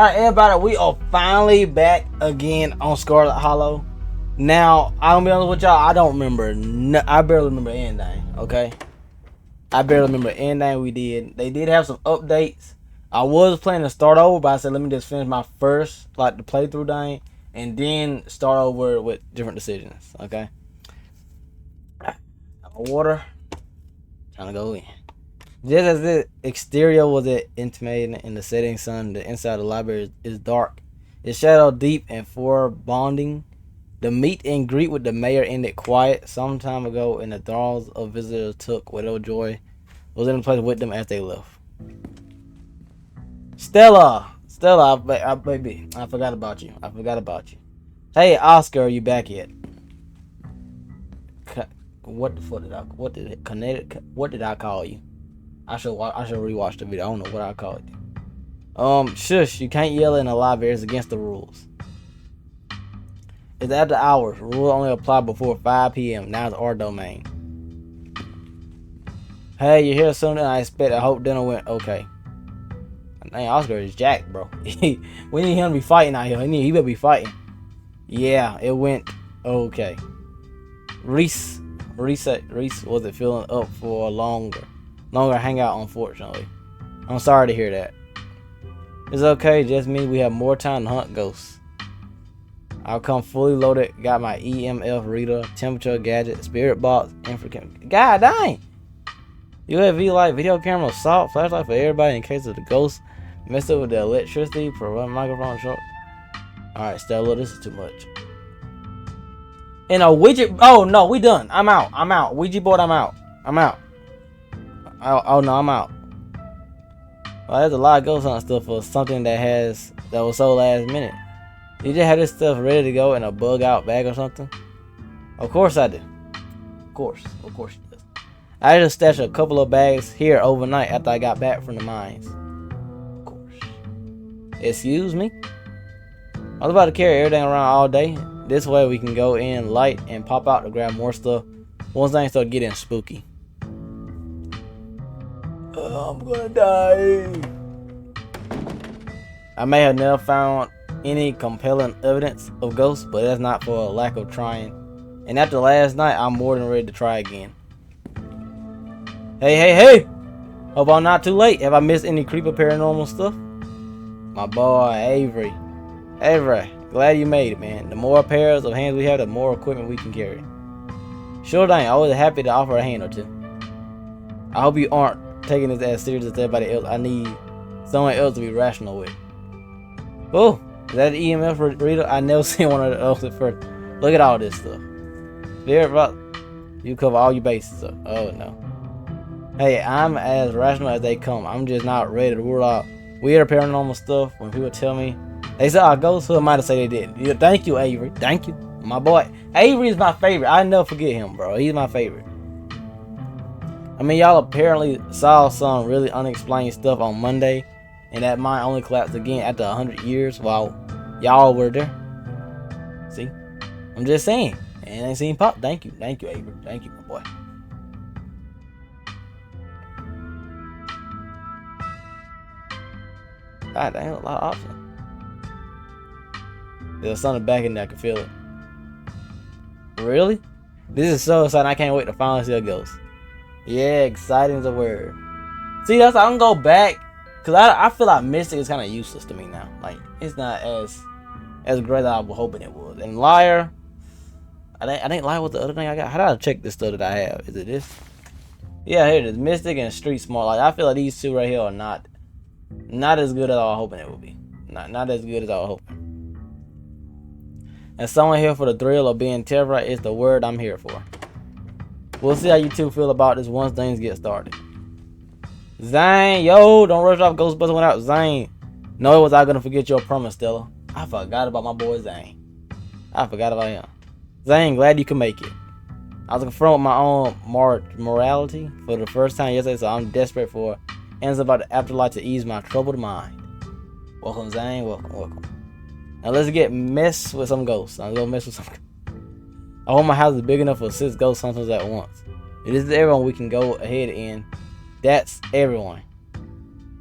Alright, everybody, we are finally back again on Scarlet Hollow. Now, I'll be honest with y'all, I don't remember. I barely remember anything, okay? I barely remember anything we did. They did have some updates. I was planning to start over, but I said, let me just finish my first, like, the playthrough thing, and then start over with different decisions, okay? Water. Time to go in. Just as the exterior was intimating in the setting sun, the inside of the library is dark. Its shadow deep and foreboding. The meet and greet with the mayor ended quiet some time ago, and the throngs of visitors took whatever joy was in the place with them as they left. Stella, baby, I forgot about you. Hey, Oscar, are you back yet? What the fuck what did I call you? I should rewatch the video. I don't know what I called you. Shush, you can't yell in a library. It's against the rules. It's after hours. Rules only apply before 5 p.m. Now it's our domain. Hey, you're here sooner than I expect. I hope dinner went okay. Dang, Oscar is jacked, bro. We need him to be fighting out here. He better be fighting. Yeah, it went okay. Reese wasn't feeling up for a longer hangout, unfortunately. I'm sorry to hear that. It's okay, just means we have more time to hunt ghosts. I'll come fully loaded, got my EMF reader, temperature gadget, spirit box, infrared. God dang! UAV light, video camera, assault, flashlight for everybody in case of the ghosts. Mess up with the electricity, provide microphone short. Alright, Stella, this is too much. And a Ouija. Oh no, we done. I'm out. Ouija board, I'm out. Oh no, I'm out. Well, there's a lot of ghost hunt stuff for something that was so last minute. Did you have this stuff ready to go in a bug out bag or something? Of course I did. Of course you did. I just stashed a couple of bags here overnight after I got back from the mines. Of course. Excuse me? I was about to carry everything around all day. This way we can go in light and pop out to grab more stuff once things start getting spooky. I'm gonna die. I may have never found any compelling evidence of ghosts, but that's not for a lack of trying. And after last night, I'm more than ready to try again. Hey! Hope I'm not too late. Have I missed any creepy paranormal stuff? My boy, Avery, glad you made it, man. The more pairs of hands we have, the more equipment we can carry. Sure thing, always happy to offer a hand or two. I hope you aren't taking this as serious as everybody else. I need someone else to be rational with. Oh, is that an EMF reader? I never seen one of those at first. Look at all this stuff. There, you cover all your bases up. Oh no. Hey, I'm as rational as they come. I'm just not ready to rule out weird paranormal stuff. When people tell me they saw a ghost, who am I to say they didn't? Yeah, thank you, Avery. Thank you, my boy. Avery is my favorite. I never forget him, bro. He's my favorite. I mean, y'all apparently saw some really unexplained stuff on Monday, and that mine only collapsed again after 100 years while y'all were there. See? I'm just saying. And ain't seen pop. Thank you, Avery. Thank you, my boy. God dang, a lot of options. There's something back in there, I can feel it. Really? This is so exciting, I can't wait to finally see a ghost. Yeah, exciting is a word. See, that's I can go back, cause I feel like Mystic is kind of useless to me now. Like, it's not as great as I was hoping it was. And Liar, I think Liar was the other thing I got. How do I check this stuff that I have? Is it this? Yeah, here it is. Mystic and Street Smart. Like, I feel like these two right here are not as good as I was hoping it would be. Not as good as I was hoping. And someone here for the thrill of being terrified is the word I'm here for. We'll see how you two feel about this once things get started. Zane, yo, don't rush off. Ghostbusters went out. Zane, no, was I gonna forget your promise, Stella? I forgot about my boy Zane. I forgot about him. Zane, glad you can make it. I was confronted with my own morality for the first time yesterday, so I'm desperate for answers about the afterlife to ease my troubled mind. Welcome, Zane. Welcome. Now let's get mess with some ghosts. I'm gonna mess with some. I hope my house is big enough for 6 ghost hunters at once. If this is everyone, we can go ahead and that's everyone.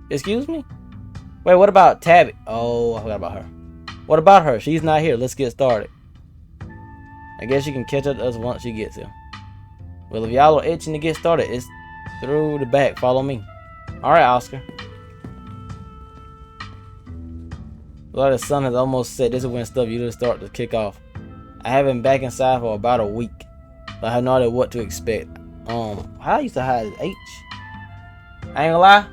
Excuse me? Wait, what about Tabby? Oh, I forgot about her. What about her? She's not here. Let's get started. I guess she can catch up to us once she gets here. Well, if y'all are itching to get started, it's through the back. Follow me. Alright, Oscar. Well, the sun has almost set. This is when stuff usually start to kick off. I haven't been back inside for about a week, but I have no idea what to expect. How I used to hide is H. I ain't gonna lie.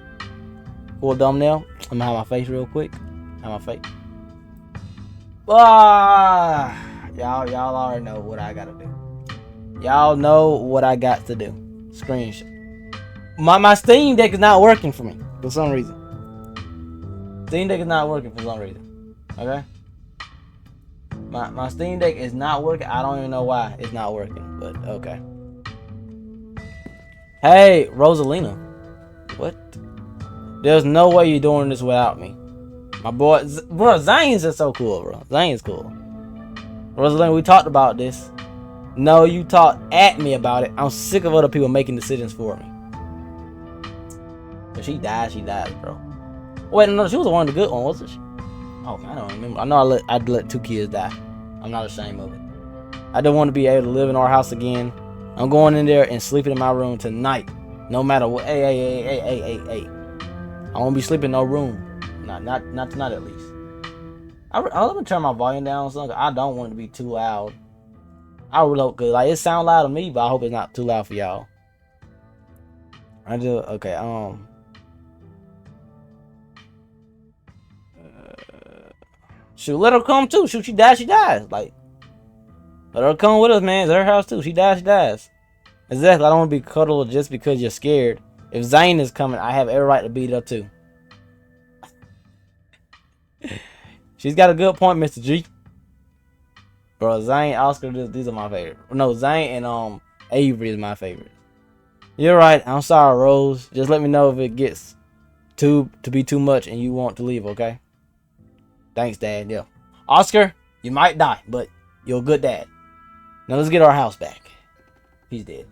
Cool thumbnail. I'm gonna hide my face real quick. Hide my face. Y'all already know what I gotta do. Y'all know what I got to do. Screenshot. My Steam Deck is not working for me for some reason. Steam Deck is not working for some reason. Okay? My Steam Deck is not working. I don't even know why it's not working, but okay. Hey, Rosalina. What? There's no way you're doing this without me. My boy, bro, Zane's just so cool, bro. Zane's cool. Rosalina, we talked about this. No, you talked at me about it. I'm sick of other people making decisions for me. If she died, bro. Wait, no, she was the one of the good one, wasn't she? Oh, I don't remember. I know I'd let 2 kids die. I'm not ashamed of it. I don't want to be able to live in our house again. I'm going in there and sleeping in my room tonight. No matter what. Hey. I won't be sleeping in no room. Not tonight at least. I'm gonna turn my volume down so I don't want it to be too loud. I really hope, cause like it sound loud to me, but I hope it's not too loud for y'all. Okay. Shoot, let her come too. Shoot, she dies. Like, let her come with us, man. It's her house too. She dies. Exactly. I don't want to be cuddled just because you're scared. If Zane is coming, I have every right to beat her too. She's got a good point, Mr. G. Bro, Zane, Oscar, these are my favorite. No, Zane and Avery is my favorite. You're right. I'm sorry, Rose. Just let me know if it gets to be too much and you want to leave, okay? Thanks, Dad. Yeah. Oscar, you might die, but you're a good dad. Now let's get our house back. He's dead.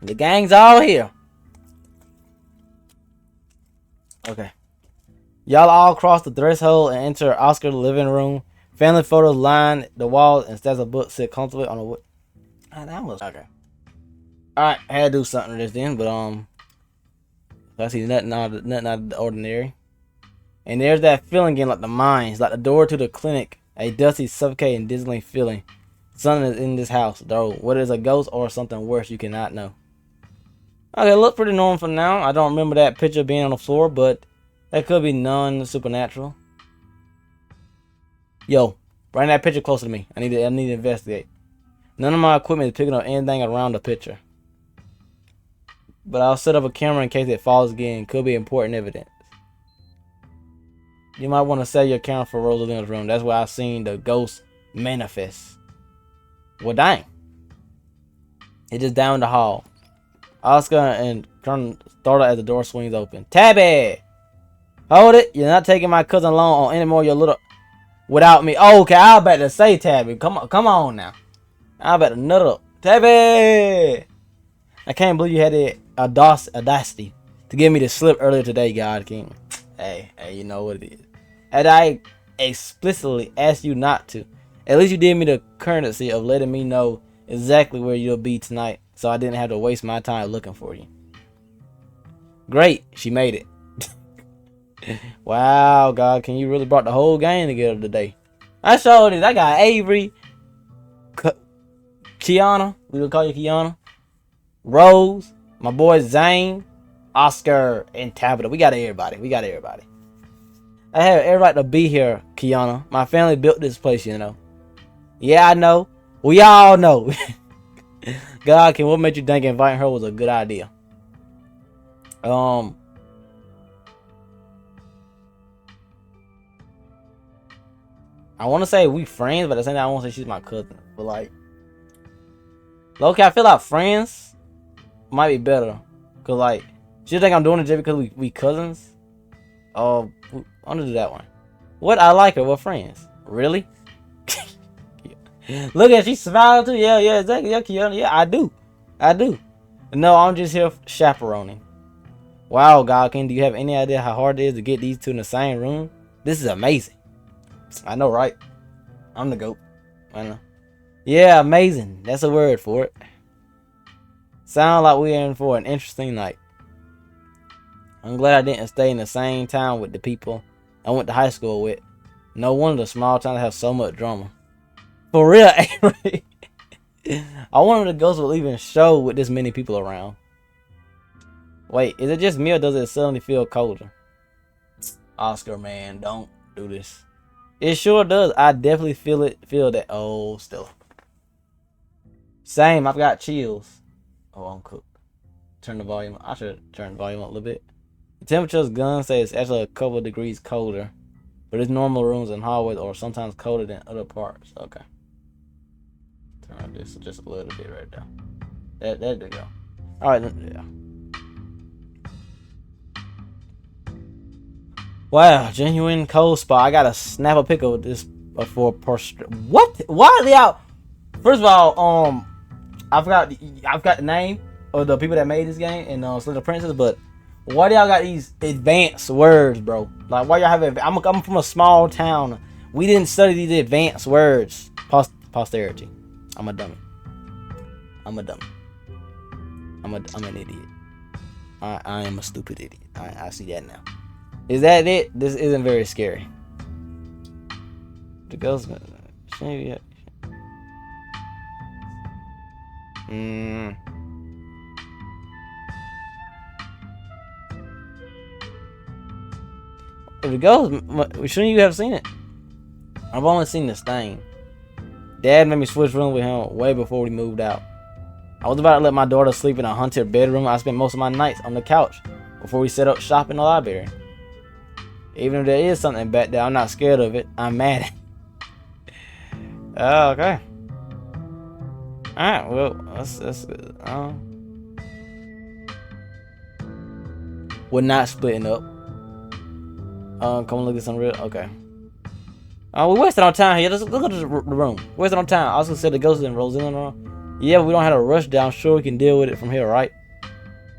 The gang's all here. Okay. Y'all all cross the threshold and enter Oscar's living room. Family photos line the walls and stacks of books sit comfortably on the wood. That was okay. Alright, I had to do something to this then, but I see nothing out of the ordinary. And there's that feeling again, like the mines, like the door to the clinic, a dusty, suffocating, dizzying feeling. Something is in this house, though. Whether it's a ghost or something worse, you cannot know. Okay, look pretty normal for now. I don't remember that picture being on the floor, but that could be non-supernatural. Yo, bring that picture closer to me. I need to investigate. None of my equipment is picking up anything around the picture. But I'll set up a camera in case it falls again. Could be important evidence. You might want to set your camera for Rosalina's room. That's where I've seen the ghost manifest. Well, dang. It's just down the hall. Oscar and Colonel startle as the door swings open. Tabby! Hold it. You're not taking my cousin along on any more of your little... Without me. Oh, okay, I better say Tabby. Come on now. I better nut up. Tabby! I can't believe you had the audacity to give me the slip earlier today, God King. Hey, you know what it is. Had I explicitly asked you not to, at least you did me the courtesy of letting me know exactly where you'll be tonight, so I didn't have to waste my time looking for you. Great, she made it. Wow, God, can you really brought the whole gang together today? I showed it. I got Avery, Kiana, we will call you Kiana, Rose, my boy Zane, Oscar, and Tabitha. We got everybody. I have every right to be here, Kiana. My family built this place, you know. Yeah, I know. We all know. God, what made you think inviting her was a good idea? I want to say we friends, but at the same time, I want to say she's my cousin. But like, low-key, I feel like friends might be better. Cause like, she think I'm doing it just because we cousins. I'm gonna do that one. What? I like her. We're friends. Really? Look at, she smiled too. Yeah, exactly. Yeah, Kiana. Yeah, I do. No, I'm just here chaperoning. Wow, God King, do you have any idea how hard it is to get these two in the same room? This is amazing. I know, right? I'm the GOAT. I know. Yeah, amazing. That's a word for it. Sound like we're in for an interesting night. I'm glad I didn't stay in the same town with the people I went to high school with. No wonder small towns have so much drama. For real, Avery. I wonder if the ghost will even show with this many people around. Wait, is it just me or does it suddenly feel colder? Oscar, man, don't do this. It sure does. I definitely feel that. Oh, still. Same, I've got chills. Oh, I'm cooked. Turn the volume. I should turn the volume up a little bit. The temperature's gun says it's actually a couple of degrees colder. But it's normal rooms and hallways or sometimes colder than other parts. Okay. Turn this just a little bit right there. There we go. Alright, yeah. Wow, genuine cold spot. I gotta snap a pic of this for what? Why are they out? First of all, I've got the name of the people that made this game and Slither Princess, but why do y'all got these advanced words, bro? Like, why y'all have it? I'm from a small town. We didn't study these advanced words. Posterity. I'm a dummy. I'm an idiot. I am a stupid idiot. I see that now. Is that it? This isn't very scary. The ghost. If it goes, shouldn't you have seen it? I've only seen this thing. Dad made me switch rooms with him way before we moved out. I was about to let my daughter sleep in a haunted bedroom. I spent most of my nights on the couch before we set up shop in the library. Even if there is something back there, I'm not scared of it. I'm mad at it. Okay. Alright, well, that's good. We're not splitting up. Come look at some real. Okay. We're wasting our time here. Let's look at the room. Wasting our time. I was gonna say the ghost in Rosina. Yeah, we don't have to rush down. I'm sure we can deal with it from here, right?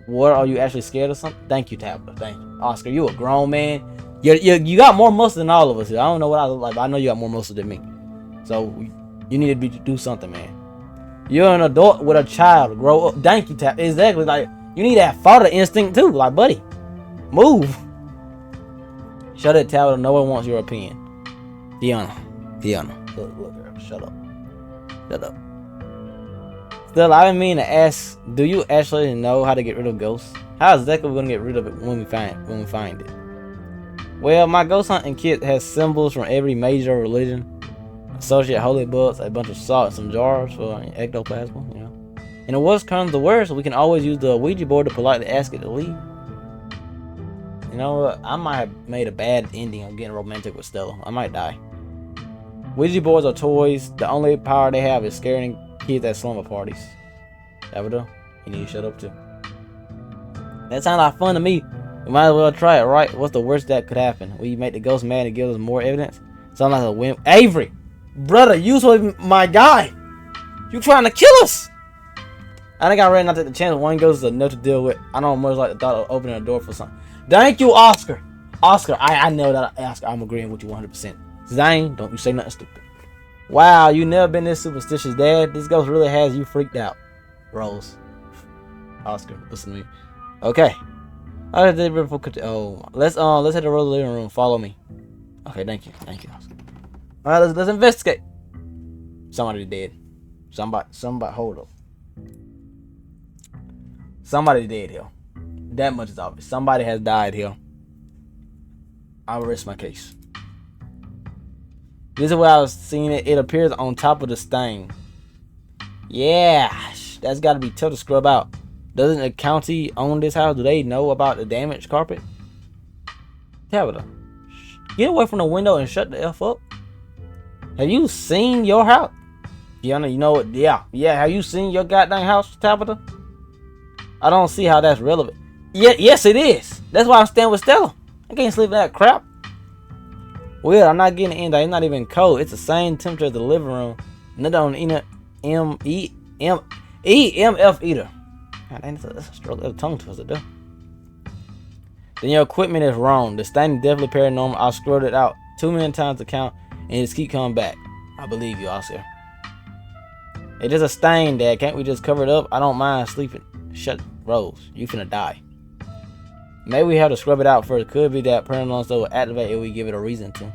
What, are you actually scared of something? Thank you, Tabitha. Thank you, Oscar. You a grown man. You got more muscle than all of us here. I don't know what I look like, but I know you got more muscle than me. So you need to do something, man. You're an adult with a child. Grow up. Thank you, Tab. Exactly. Like, you need that father instinct too. Like, buddy, move. Shut it, Tabitha. No one wants your opinion. Deanna. Look, girl. Shut up. Still, I've been meaning to ask, do you actually know how to get rid of ghosts? How exactly are we gonna get rid of it when we find it? Well, my ghost hunting kit has symbols from every major religion. Associate holy books, a bunch of salt, and some jars for ectoplasm, you know. And the worst comes to worst, we can always use the Ouija board to politely ask it to leave. You know what? I might have made a bad ending of getting romantic with Stella. I might die. Ouija boards are toys. The only power they have is scaring kids at slumber parties. Tabitha, you need to shut up too. That sounds like fun to me. We might as well try it, right? What's the worst that could happen? We make the ghost mad and give us more evidence? Sounds like a win. Avery! Brother, you supposed to be my guy! You trying to kill us! I think I read not to take the chance. One ghost is enough to deal with. I don't much like the thought of opening a door for something. Thank you, Oscar! Oscar, I know that, Oscar. I'm agreeing with you 100%. Zane, don't you say nothing stupid. Wow, you never been this superstitious, Dad. This ghost really has you freaked out. Rose. Oscar, listen to me. Okay. Oh, let's head to the living room. Follow me. Okay, thank you, Oscar. All right, let's investigate. Somebody dead. Somebody. Hold up. Somebody dead here. That much is obvious. Somebody has died here. I'll rest my case. This is where I was seeing it. It appears on top of the stain. Yeah, that's got to be tough to scrub out. Doesn't the county own this house? Do they know about the damaged carpet? Tabitha, get away from the window and shut the F up. Have you seen your house? Deanna, you know what? Yeah. Have you seen your goddamn house, Tabitha? I don't see how that's relevant. Yes, it is. That's why I'm staying with Stella. I can't sleep in that crap. Well, I'm not getting in there. It's not even cold. It's the same temperature as the living room. Nothing on EMF either. God dang, that's a struggle. That's a tongue twister, though. then your equipment is wrong. The stain is definitely paranormal. I scrubbed it out too many times to count, and it just keep coming back. I believe you, Oscar. It's just a stain, Dad. Can't we just cover it up? I don't mind sleeping. Shut, Rose. You finna die. Maybe we have to scrub it out first. Could be that paranormal stuff will activate if we give it a reason to.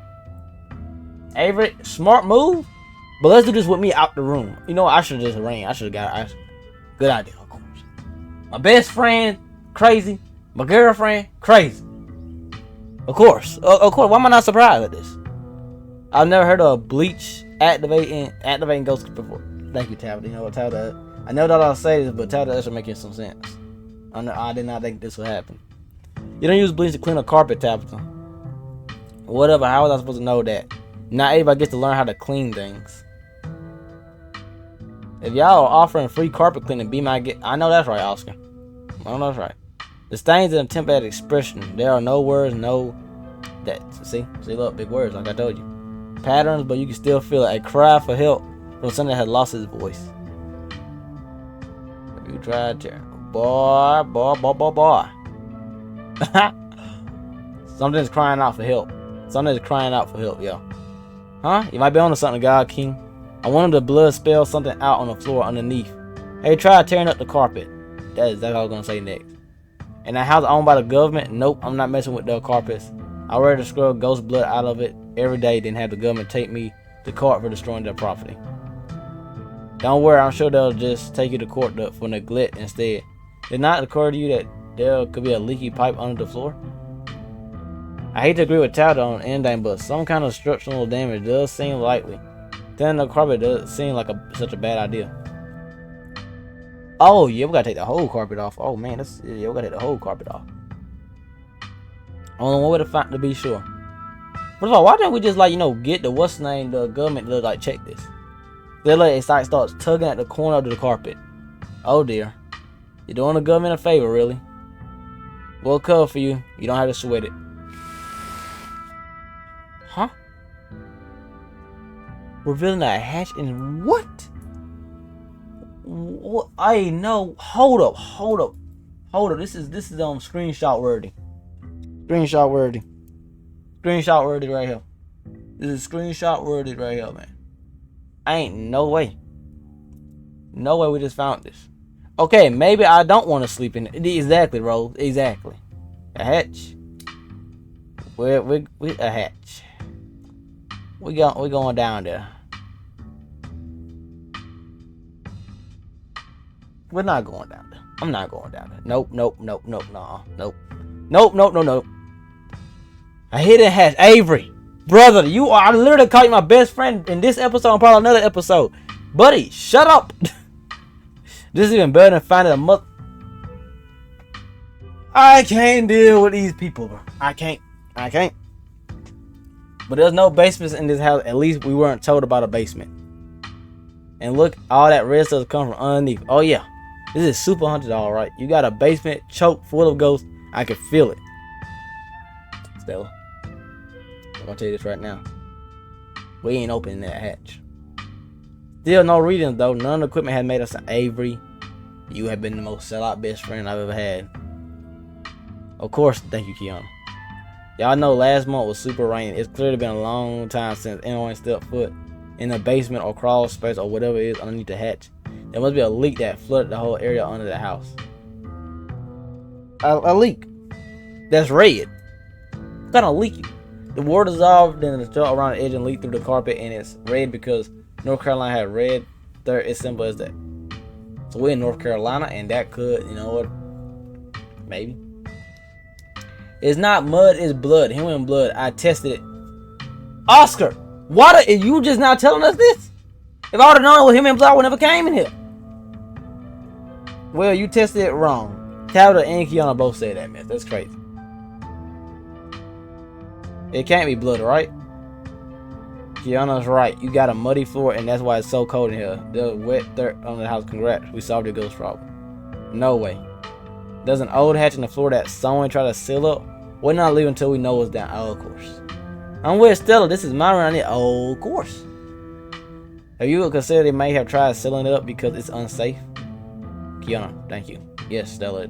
Avery, smart move. But let's do this with me out the room. You know what? I should have just ran. I should have got. Good idea, of course. My best friend, crazy. My girlfriend, crazy. Of course. Of course. Why am I not surprised at this? I've never heard of bleach activating ghosts before. Thank you, Tabitha. You know what, Tabitha? I know that I'll say this, but Tabitha, that should make some sense. I did not think this would happen. You don't use bleach to clean a carpet, Tabitha. Whatever. How was I supposed to know that? Not everybody gets to learn how to clean things. If y'all are offering free carpet cleaning, be my guest. I know that's right, Oscar. I know that's right. The stains and attempt at expression. There are no words, no that. See, look, big words, like I told you. Patterns, but you can still feel it. A cry for help from someone that had lost his voice. Have you tried to? Boy. Something's crying out for help. Something's crying out for help, yo. Huh? You might be onto something, God King. I wanted the blood spell something out on the floor underneath. Hey, try tearing up the carpet. That's exactly what I was gonna say next. And that house owned by the government? Nope, I'm not messing with their carpets. I ready to scrub ghost blood out of it every day, then have the government take me to court for destroying their property. Don't worry, I'm sure they'll just take you to court for neglect instead. Did it not occur to you that there could be a leaky pipe under the floor? I hate to agree with Talda on anything, but some kind of structural damage does seem likely. Tearing the carpet does seem like such a bad idea. Oh yeah, we gotta take the whole carpet off. Oh man, we gotta take the whole carpet off. Only one way to find to be sure. First of all, why didn't we just get the the government to check this? Then it starts tugging at the corner of the carpet. Oh dear, you're doing the government a favor, really. We'll cover for you. You don't have to sweat it. Huh? Revealing a hatch in what? What? I know. Hold up. This is screenshot worthy. Screenshot worthy right here. This is screenshot worthy right here, man. Ain't no way. No way we just found this. Okay, maybe I don't want to sleep in it. Exactly, Rose. Exactly. A hatch. We a hatch. We going down there. We're not going down there. I'm not going down there. Nope. A hidden hatch. Avery. Brother, I literally called you my best friend in this episode and probably another episode. Buddy, shut up. This is even better than finding a mother. I can't deal with these people, bro. I can't. But there's no basements in this house. At least we weren't told about a basement. And look, all that red stuff come from underneath. Oh yeah. This is super haunted, alright. You got a basement choked full of ghosts. I can feel it. Stella, I'm gonna tell you this right now. We ain't opening that hatch. Still no readings though. None of the equipment had made us an Avery. You have been the most sellout best friend I've ever had. Of course, thank you, Kiana. Y'all know last month was super rainy. It's clearly been a long time since anyone stepped foot in the basement or crawl space or whatever it is underneath the hatch. There must be a leak that flooded the whole area under the house. A leak that's red. What kind of leak? The water dissolved, then it's still around the edge and leaked through the carpet, and it's red because North Carolina had red. There, it's simple as that. So we're in North Carolina, and that could, you know what? Maybe. It's not mud, it's blood. Human blood. I tested it. Oscar, why are you just not telling us this? If I would have known it was human blood, I would never came in here. Well, you tested it wrong. Tabitha and Kiana both said that, man. That's crazy. It can't be blood, right? Kiana's right. You got a muddy floor, and that's why it's so cold in here. The wet dirt under the house. Congrats. We solved your ghost problem. No way. There's an old hatch in the floor that someone tried to seal up. We're not leaving until we know what's down. Oh, of course. I'm with Stella. This is my round here. Oh, of course. Have you considered they may have tried sealing it up because it's unsafe? Kiana, thank you. Yes, Stella.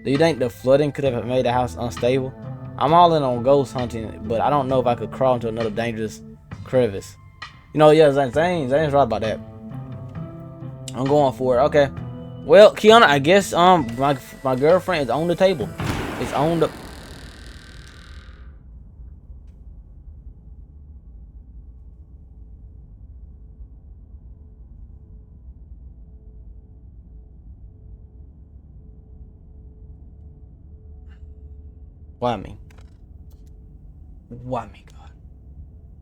Do you think the flooding could have made the house unstable? I'm all in on ghost hunting, but I don't know if I could crawl into another dangerous crevice. You know, yeah, Zane's right about that. I'm going for it. Okay. Well, Kiana, I guess my girlfriend is on the table. It's on the. Why me? Why me, God?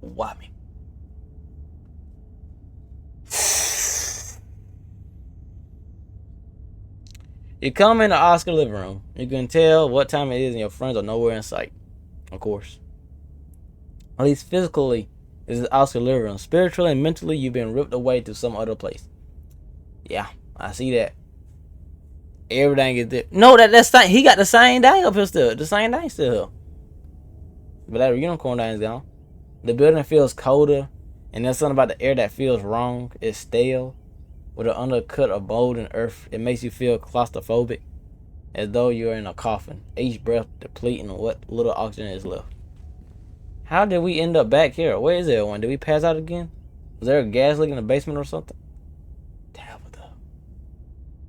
Why me? You come in the Oscar living room. You can tell what time it is, and your friends are nowhere in sight. Of course. At least physically, this is Oscar living room. Spiritually and mentally, you've been ripped away to some other place. Yeah, I see that. Everything is there. No, that's thing. He got the same thing up here still. The same thing still. But that unicorn thing's gone. The building feels colder, and there's something about the air that feels wrong. It's stale. With an undercut of mold and earth, it makes you feel claustrophobic, as though you're in a coffin, each breath depleting what little oxygen is left. How did we end up back here? Where is everyone? Did we pass out again? Was there a gas leak in the basement or something? Tabitha.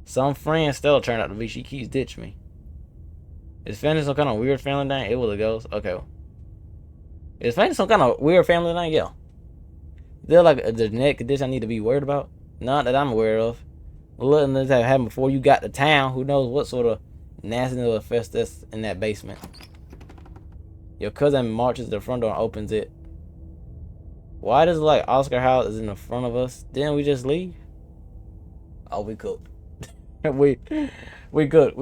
Some friend still turned out to be. She keeps ditching me. Is Fanny some kind of weird family thing? It was a ghost. Okay. Is Fanny some kind of weird family thing? Yeah. Is there like a genetic condition I need to be worried about? Not that I'm aware of. Letting this have happened before you got to town. Who knows what sort of nastiness will affect us in that basement. Your cousin marches to the front door and opens it. Why does like Oscar house is in the front of us? Didn't we just leave? Oh, we could. we could.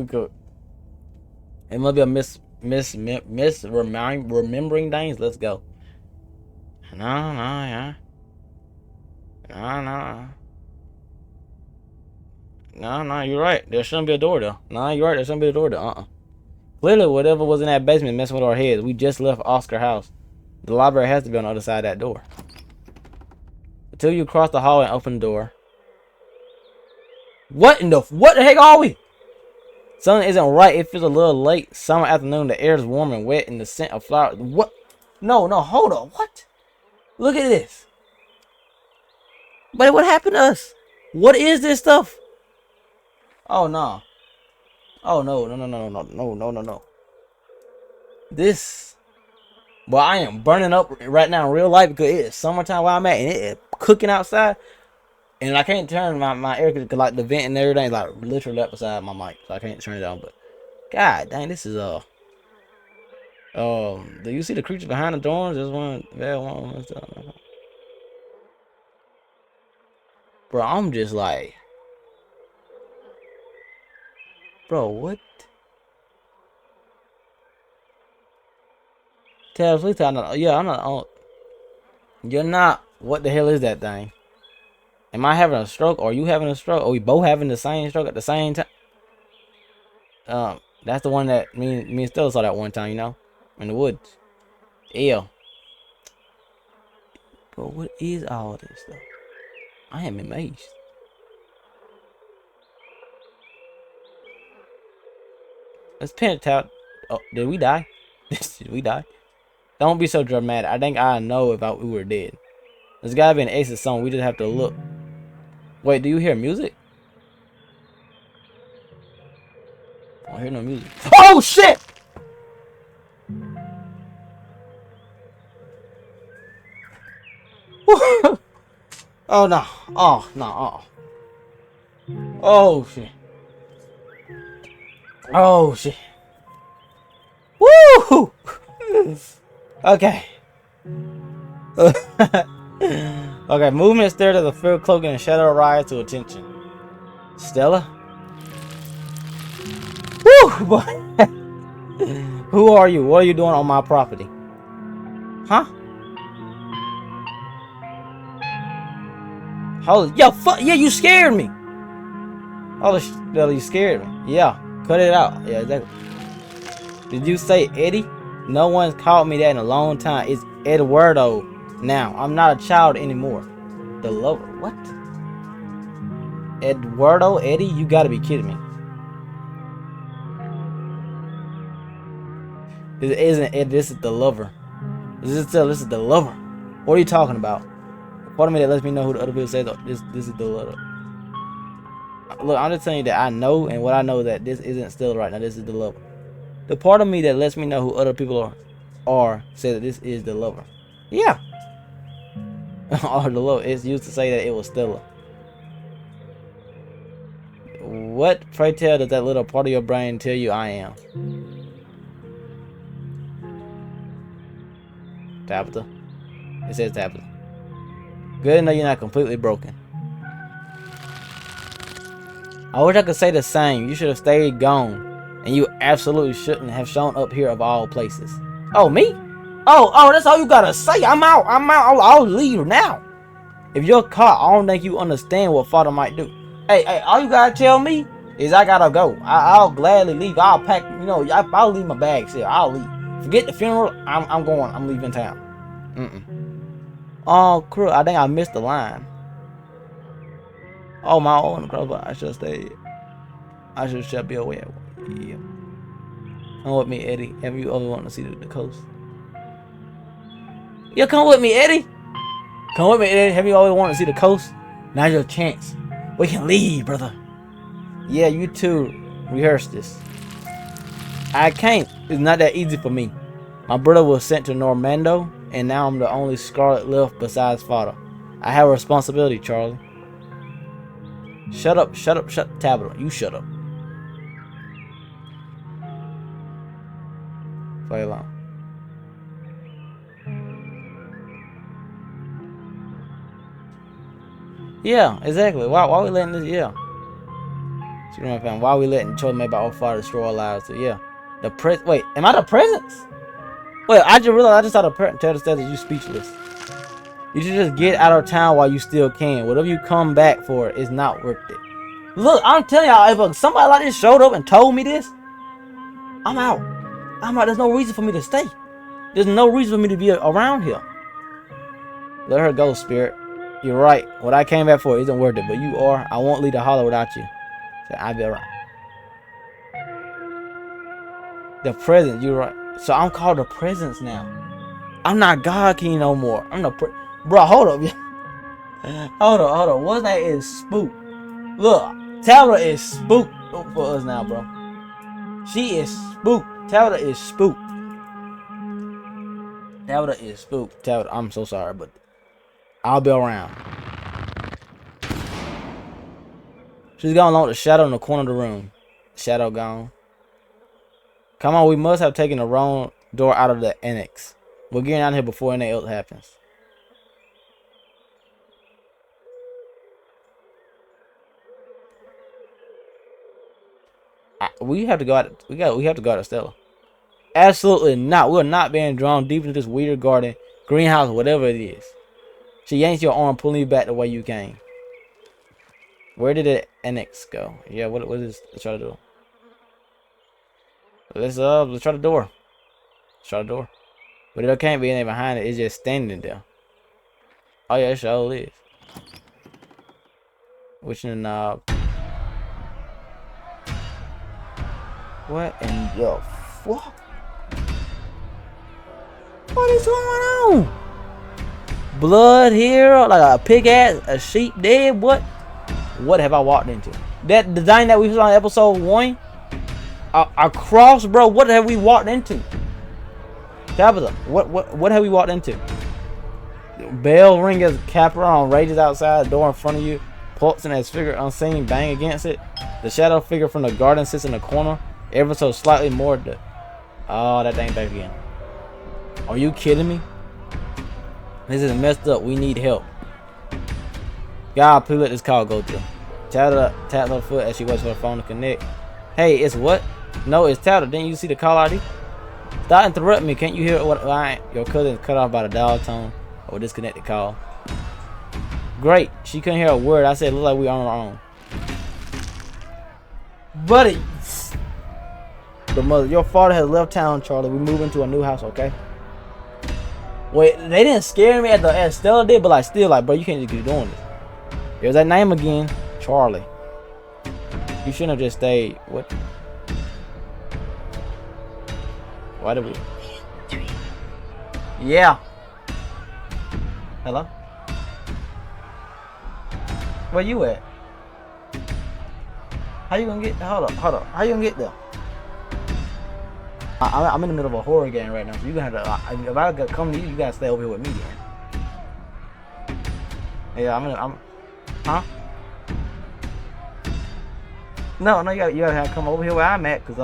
It must be a remembering things. Let's go. No, you're right. There shouldn't be a door though. No, you're right. There shouldn't be a door though. Clearly, whatever was in that basement messing with our heads. We just left Oscar house. The library has to be on the other side of that door. Until you cross the hallway and open the door. What the heck are we? Something isn't right. It feels a little late. Summer afternoon. The air is warm and wet, and the scent of flowers. What? No, hold on. What? Look at this. But what happened to us? What is this stuff? Oh no. Oh no. This. Well, I am burning up right now in real life because it is summertime where I'm at and it is cooking outside. And I can't turn my air because like the vent and everything is like literally up beside my mic. So I can't turn it on. But god dang, this is do you see the creatures behind the doors? There's one. Bro, I'm just like, bro, what? Please tell me. Yeah, I'm not. You're not. What the hell is that thing? Am I having a stroke? Or are you having a stroke? Are we both having the same stroke at the same time? That's the one that me and Stella saw that one time, you know, in the woods. Ew. Bro, what is all this stuff? I am amazed. Let's pin it out. Oh, did we die? Did we die? Don't be so dramatic. I think I know if we were dead. There's gotta be an Ace's song. We just have to look. Wait, do you hear music? I don't hear no music. Oh shit! Oh no. Oh no. Oh shit. Oh shit. Woo! Okay. Okay, movement stared at the fur cloak and shadow rise to attention. Stella? Woo! Boy. Who are you? What are you doing on my property? Huh? Holy, yo, fuck, yeah, you scared me. Holy Stella, you scared me. Yeah, cut it out. Yeah, exactly. Did you say Eddie? No one's called me that in a long time. It's Eduardo now. I'm not a child anymore. The lover. What? Eduardo? Eddie? You gotta be kidding me. This isn't it. This is the lover. This is the lover. What are you talking about? Part of me that lets me know who the other people say this is the lover. Look, I'm just telling you that I know, and what I know that this isn't still right now. This is the lover. The part of me that lets me know who other people are say that this is the lover. Yeah. Or the lover. It's used to say that it was Stella. What, pray tell, does that little part of your brain tell you I am? Tabitha. It says Tabitha. Good to know you're not completely broken. I wish I could say the same. You should have stayed gone. And you absolutely shouldn't have shown up here of all places. Oh, me? Oh, that's all you gotta say. I'm out. I'll leave now. If you're caught, I don't think you understand what father might do. Hey, all you gotta tell me is I gotta go. I'll gladly leave. I'll pack, I'll leave my bags here. I'll leave. Forget the funeral. I'm going. I'm leaving town. Oh, crew. I think I missed the line. Oh, my own crossbar. I should have stayed. I should be away. Yeah. Come with me, Eddie. Have you ever wanted to see the coast? Yeah, come with me, Eddie. Come with me, Eddie. Have you always wanted to see the coast? Now's your chance. We can leave, brother. Yeah, you two rehearse this. I can't. It's not that easy for me. My brother was sent to Normando, and now I'm the only Scarlet left besides father. I have a responsibility, Charlie. Shut up, Tabitha. You shut up. Play along. Yeah, exactly. Why we letting this? Yeah. Why we letting choice made by our father destroy our lives? So yeah. Wait, am I the presence? Wait, I just realized I just saw the presence. Tell the stage that you speechless. You should just get out of town while you still can. Whatever you come back for is not worth it. Look, I'm telling y'all, if somebody like this showed up and told me this, I'm out. There's no reason for me to stay. There's no reason for me to be around here. Let her go, spirit. You're right. What I came back for isn't worth it, but you are. I won't leave the hollow without you. So I'll be around. The presence, you're right. So I'm called the presence now. I'm not God King no more. I'm the bro, hold up. Hold up. What's that is spook. Look, Tabitha is spooked for us now, bro. She is spooked. Tabitha is spooked. Tabitha, I'm so sorry, but I'll be around. She's gone along with the shadow in the corner of the room. Shadow gone. Come on, we must have taken the wrong door out of the annex. We're getting out of here before anything else happens. We have to go out. We have to go to Stella. Absolutely not. We're not being drawn deep into this weird garden, greenhouse, whatever it is. She yanks your arm, pulling you back the way you came. Where did the annex go? Yeah, what is? Let's try to do. Let's try the door. But there can't be anything behind it. It's just standing there. Oh yeah, it sure is. Which in the knob? What in the fuck? What is going on? Blood here, like a pig ass, a sheep dead. What have I walked into? That design that we saw in episode 1, a cross, bro. What have we walked into? Tabitha, what have we walked into? Bell ring as Capricorn rages outside the door in front of you, pulsing as figure unseen bang against it. The shadow figure from the garden sits in the corner, ever so slightly more. Oh, that thing back again. Are you kidding me? This is messed up. We need help. God, please let this call go through. Tabitha taps her foot as she waits for her phone to connect. Hey, it's what? No, it's Tabitha. Didn't you see the call ID? Stop interrupting me. Can't you hear what your cousin is cut off by the dial tone or disconnected call? Great. She couldn't hear a word. I said it looked like we were on our own. Buddy. The mother. Your father has left town, Charlie. We move into a new house, okay? Wait, they didn't scare me as Stella did, but still, bro, you can't just keep doing this. There's that name again, Charlie. You shouldn't have just stayed. What? Why did we? Yeah. Hello? Where you at? How you gonna get? Hold up. How you gonna get there? I'm in the middle of a horror game right now, so you gonna have to. If I come to you, you gotta stay over here with me then. Yeah, I'm. Huh? No, you gotta have to come over here where I'm at, cause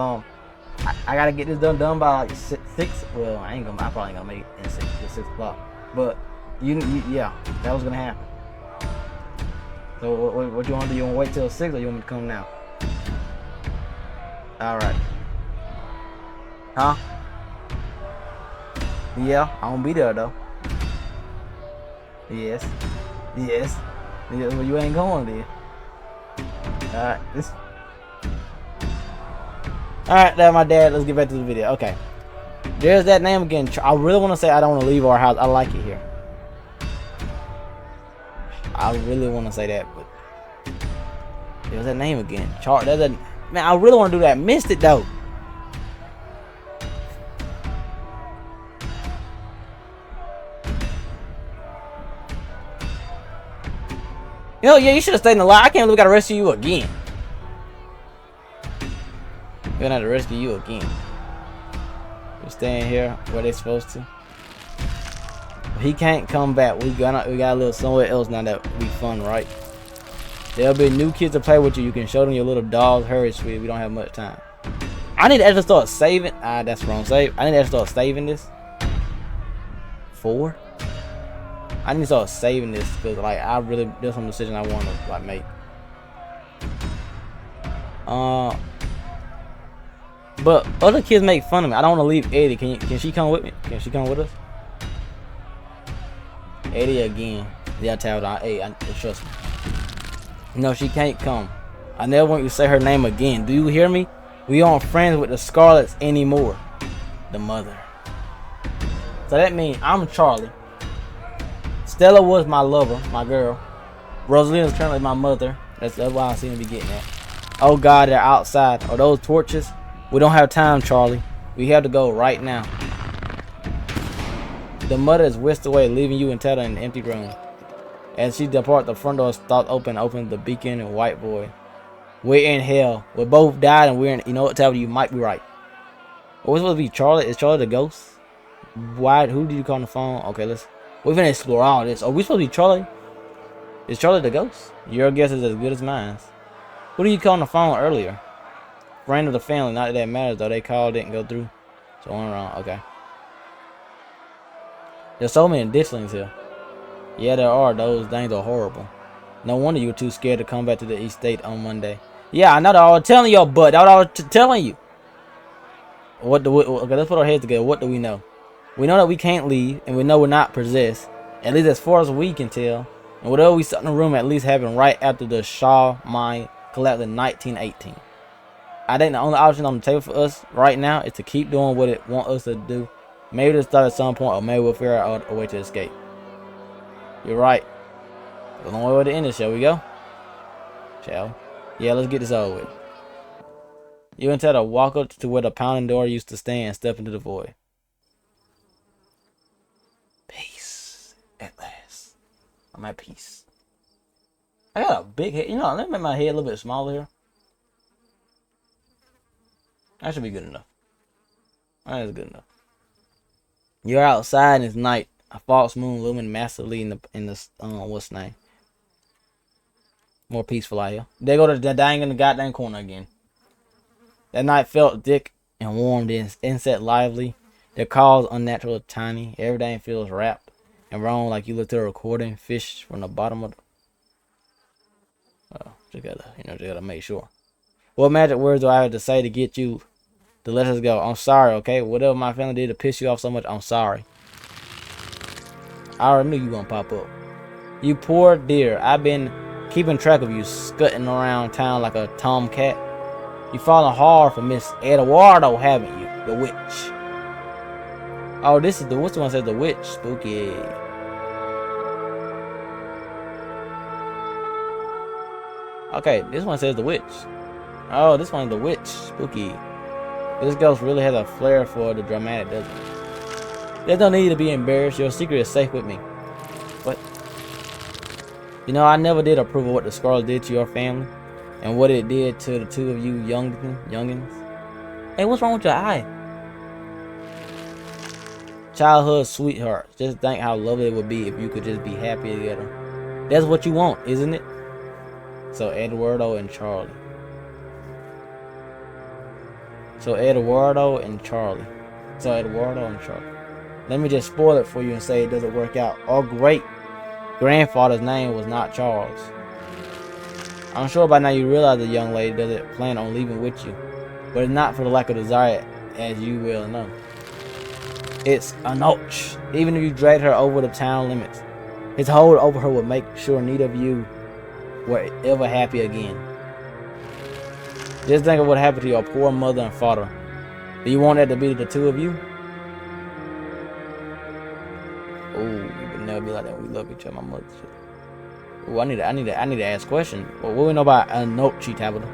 I gotta get this done by like six. Well, I probably ain't gonna make it in 6 o'clock. But yeah, that was gonna happen. So what you want to do? You want to wait till 6, or you want me to come now? All right. Huh? Yeah, I won't be there though. Yes. Well, you ain't going there. All right. All right, that's my dad. Let's get back to the video. Okay. There's that name again. I really want to say I don't want to leave our house. I like it here. I really want to say that, but there's that name again. Man, I really want to do that. Missed it though. You know, yeah, you should have stayed in the line. I can't believe we gotta rescue you again. We're gonna have to rescue you again. We're staying here where they're supposed to. He can't come back. We got a little somewhere else now that will be fun, right? There'll be new kids to play with you. You can show them your little dogs. Hurry, sweetie. We don't have much time. I need to actually start saving. That's wrong. Save. I need to actually start saving this. 4. I need to start saving this because, like, there's some decision I want to like make. But other kids make fun of me. I don't want to leave Eddie. Can she come with me? Can she come with us? Eddie again. Yeah, tell her. Hey, trust me. No, she can't come. I never want you to say her name again. Do you hear me? We aren't friends with the Scarlets anymore. The mother. So that means I'm Charlie. Stella was my lover, my girl. Rosalina is currently my mother. That's why I seem to be getting that. Oh God, they're outside. Are those torches? We don't have time, Charlie. We have to go right now. The mother is whisked away, leaving you and Tetta in an empty room. As she departs, the front door stopped open, opens the beacon and white boy. We're in hell. We both died and we're in. You know what, Tetta? You might be right. We're supposed to be Charlie. Is Charlie the ghost? Why? Who did you call on the phone? Okay, we're gonna explore all this. Are we supposed to be Charlie? Is Charlie the ghost? Your guess is as good as mine. Who did you call on the phone earlier? Friend of the family. Not that that matters though. They called, didn't go through. So I'm wrong. Okay. There's so many ditchlings here. Yeah, there are. Those things are horrible. No wonder you were too scared to come back to the East State on Monday. Yeah, I know that I was telling your butt. That's what I was telling you. Okay, let's put our heads together. What do we know? We know that we can't leave, and we know we're not possessed. At least as far as we can tell. And whatever we saw in the room at least happened right after the Shaw mine collapsed in 1918. I think the only option on the table for us right now is to keep doing what it wants us to do. Maybe to start at some point, or maybe we'll figure out a way to escape. You're right. The long way to end it, shall we go? Shall we? Yeah, let's get this over with. You and Ted walk up to where the pounding door used to stand and step into the void. Peace. At last. I'm at peace. I got a big head. You know, let me make my head a little bit smaller here. That should be good enough. That is good enough. You're outside and it's night. A false moon looming massively in the what's the name? More peaceful out here. They go to the dang in the goddamn corner again. That night felt thick and warm, the insect lively. Their calls unnatural, tiny. Everything feels wrapped and wrong, like you looked at a recording fish from the bottom of the... just gotta make sure. What magic words do I have to say to get you to let us go? I'm sorry, okay? Whatever my family did to piss you off so much, I'm sorry. I already knew you were gonna pop up. You poor dear. I've been keeping track of you, scutting around town like a tomcat. You fallen hard for Miss Eduardo, haven't you? The witch. Oh, this is what's the one that says the witch? Spooky. Okay, this one says the witch. Oh, this one's the witch. Spooky. This ghost really has a flair for the dramatic, doesn't it? There's no need to be embarrassed. Your secret is safe with me. What? You know, I never did approve of what the Scarlet did to your family and what it did to the two of you youngins. Hey, what's wrong with your eye? Childhood sweethearts. Just think how lovely it would be if you could just be happy together. That's what you want, isn't it? So Eduardo and Charlie. Let me just spoil it for you and say it doesn't work out. Our great grandfather's name was not Charles. I'm sure by now you realize the young lady doesn't plan on leaving with you, but it's not for the lack of desire, as you well know. It's a notch. Even if you dragged her over the town limits, his hold over her would make sure neither of you were ever happy again. Just think of what happened to your poor mother and father. Do you want that to be the two of you? Oh, you would never be like that. We love each other, my mother. Oh, I need to ask a question. Well, what do we know about Anochi Tabitha?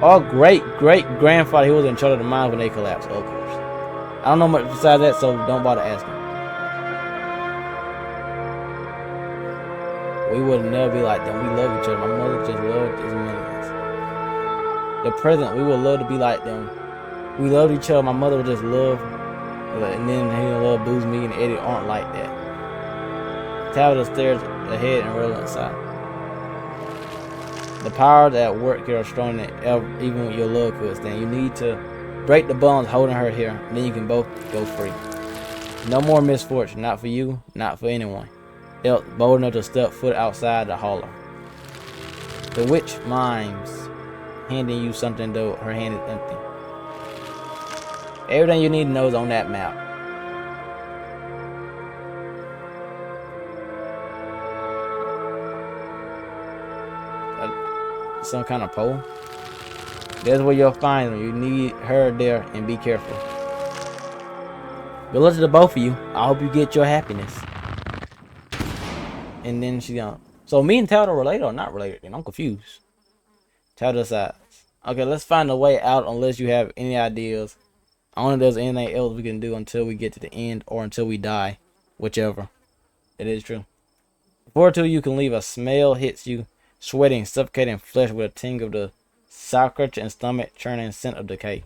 Our great grandfather, he was in charge of the mines when they collapsed. Of course. I don't know much besides that, so don't bother asking. We would never be like them. We love each other. My mother just loved as millions. The present, we would love to be like them. We loved each other. My mother would just love, and then he'll love Booze, me, and Eddie aren't like that. Tabitha stares ahead and rolls inside. The powers at work here are stronger than even with your love could stand. You need to break the bonds holding her here, and then you can both go free. No more misfortune, not for you, not for anyone else bold enough to step foot outside the holler. The witch mimes, handing you something though her hand is empty. Everything you need to know is on that map. Some kind of pole. That's where you'll find them. You need her there, and be careful. Good luck to the both of you. I hope you get your happiness. And then she's gone. So me and Tabitha are related or not related? And I'm confused. Tabitha decides. Okay, let's find a way out unless you have any ideas. I don't know if there's anything else we can do until we get to the end or until we die. Whichever. It is true. Before two you can leave, a smell hits you, sweating, suffocating flesh with a tinge of the sour and stomach churning scent of decay.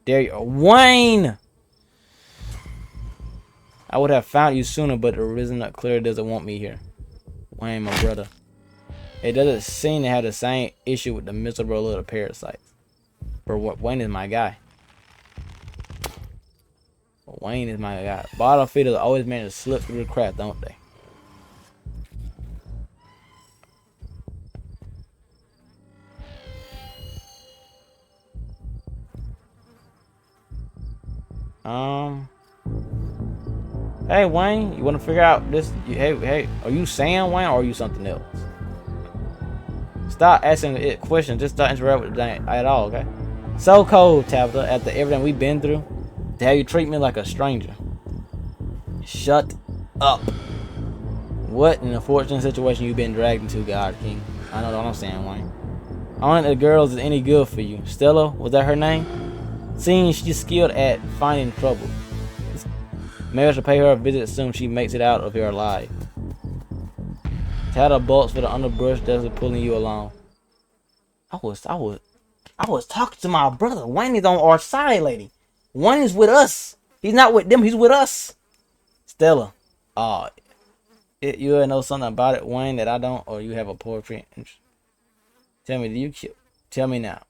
There you are. Wayne! I would have found you sooner, but the reason clearly doesn't want me here. Wayne, my brother. It doesn't seem to have the same issue with the miserable little parasites. But what, Wayne is my guy. Wayne is my guy. Bottle feeders always manage to slip through the cracks, don't they? Hey Wayne, you want to figure out this? Hey, are you Sam Wayne or are you something else? Stop asking it questions. Just don't interrupt with the thing at all, okay? So cold, Tabitha, after everything we've been through, to have you treat me like a stranger. Shut up. What an unfortunate situation you've been dragged into, God King. I know what I'm saying, Wayne. I don't think the girls is any good for you. Stella, was that her name? Seeing she's skilled at finding trouble. Maybe I should pay her a visit soon she makes it out of here alive. Tabitha bolts for the underbrush that's pulling you along. I was talking to my brother. Wayne is on our side, lady. Wayne is with us. He's not with them, he's with us. Stella. You know something about it, Wayne, that I don't, or you have a poetry interest? Tell me, tell me now.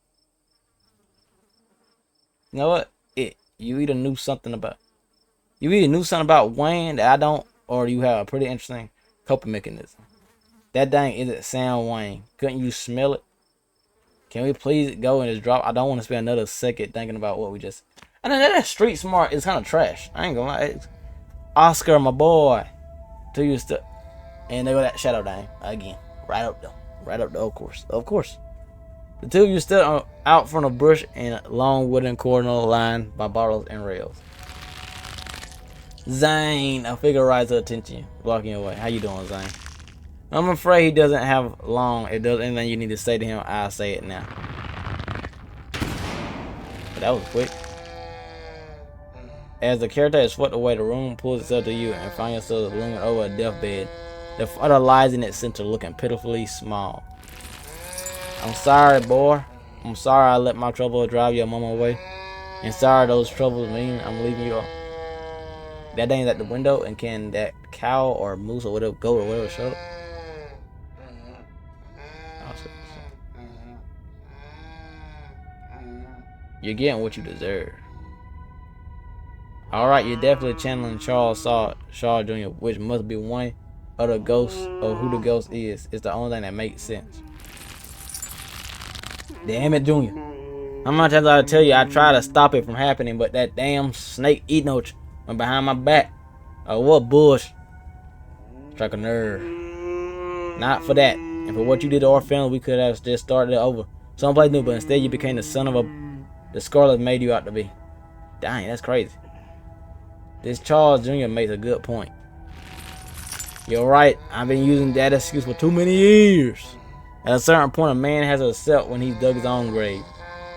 You know what? You either knew something about Wayne that I don't, or you have a pretty interesting coping mechanism. That dang isn't Sam Wayne. Couldn't you smell it? Can we please go and just drop? I don't want to spend another second thinking about what we just. And then that street smart is kind of trash. I ain't gonna lie. It's Oscar, my boy. To you still. And there go that shadow dang again. Right up there. Of course. The two of you stood out from a bush in a long wooden corridor lined by bottles and rails. Zane, a figure rises to attention, blocking your way. How you doing, Zane? I'm afraid he doesn't have long. If there's anything you need to say to him, I'll say it now. That was quick. As the character is swept away, the room pulls itself to you and find yourself looming over a deathbed. The father lies in its center, looking pitifully small. I'm sorry, boy. I'm sorry I let my trouble drive your mama away. And sorry those troubles mean I'm leaving you. That thing's at the window, and can that cow or moose or whatever, goat or whatever, shut up? You're getting what you deserve. Alright, you're definitely channeling Charles Shaw Jr., which must be one of the ghosts, or who the ghost is. It's the only thing that makes sense. Damn it, Junior. How many times I tell you I try to stop it from happening, but that damn snake eating went behind my back. Oh, what bush? Struck a nerve. Not for that. And for what you did to our family, we could have just started it over someplace new, but instead you became the son of the Scarlet made you out to be. Dang, that's crazy. This Charles Jr. makes a good point. You're right. I've been using that excuse for too many years. At a certain point, a man has to accept when he's dug his own grave.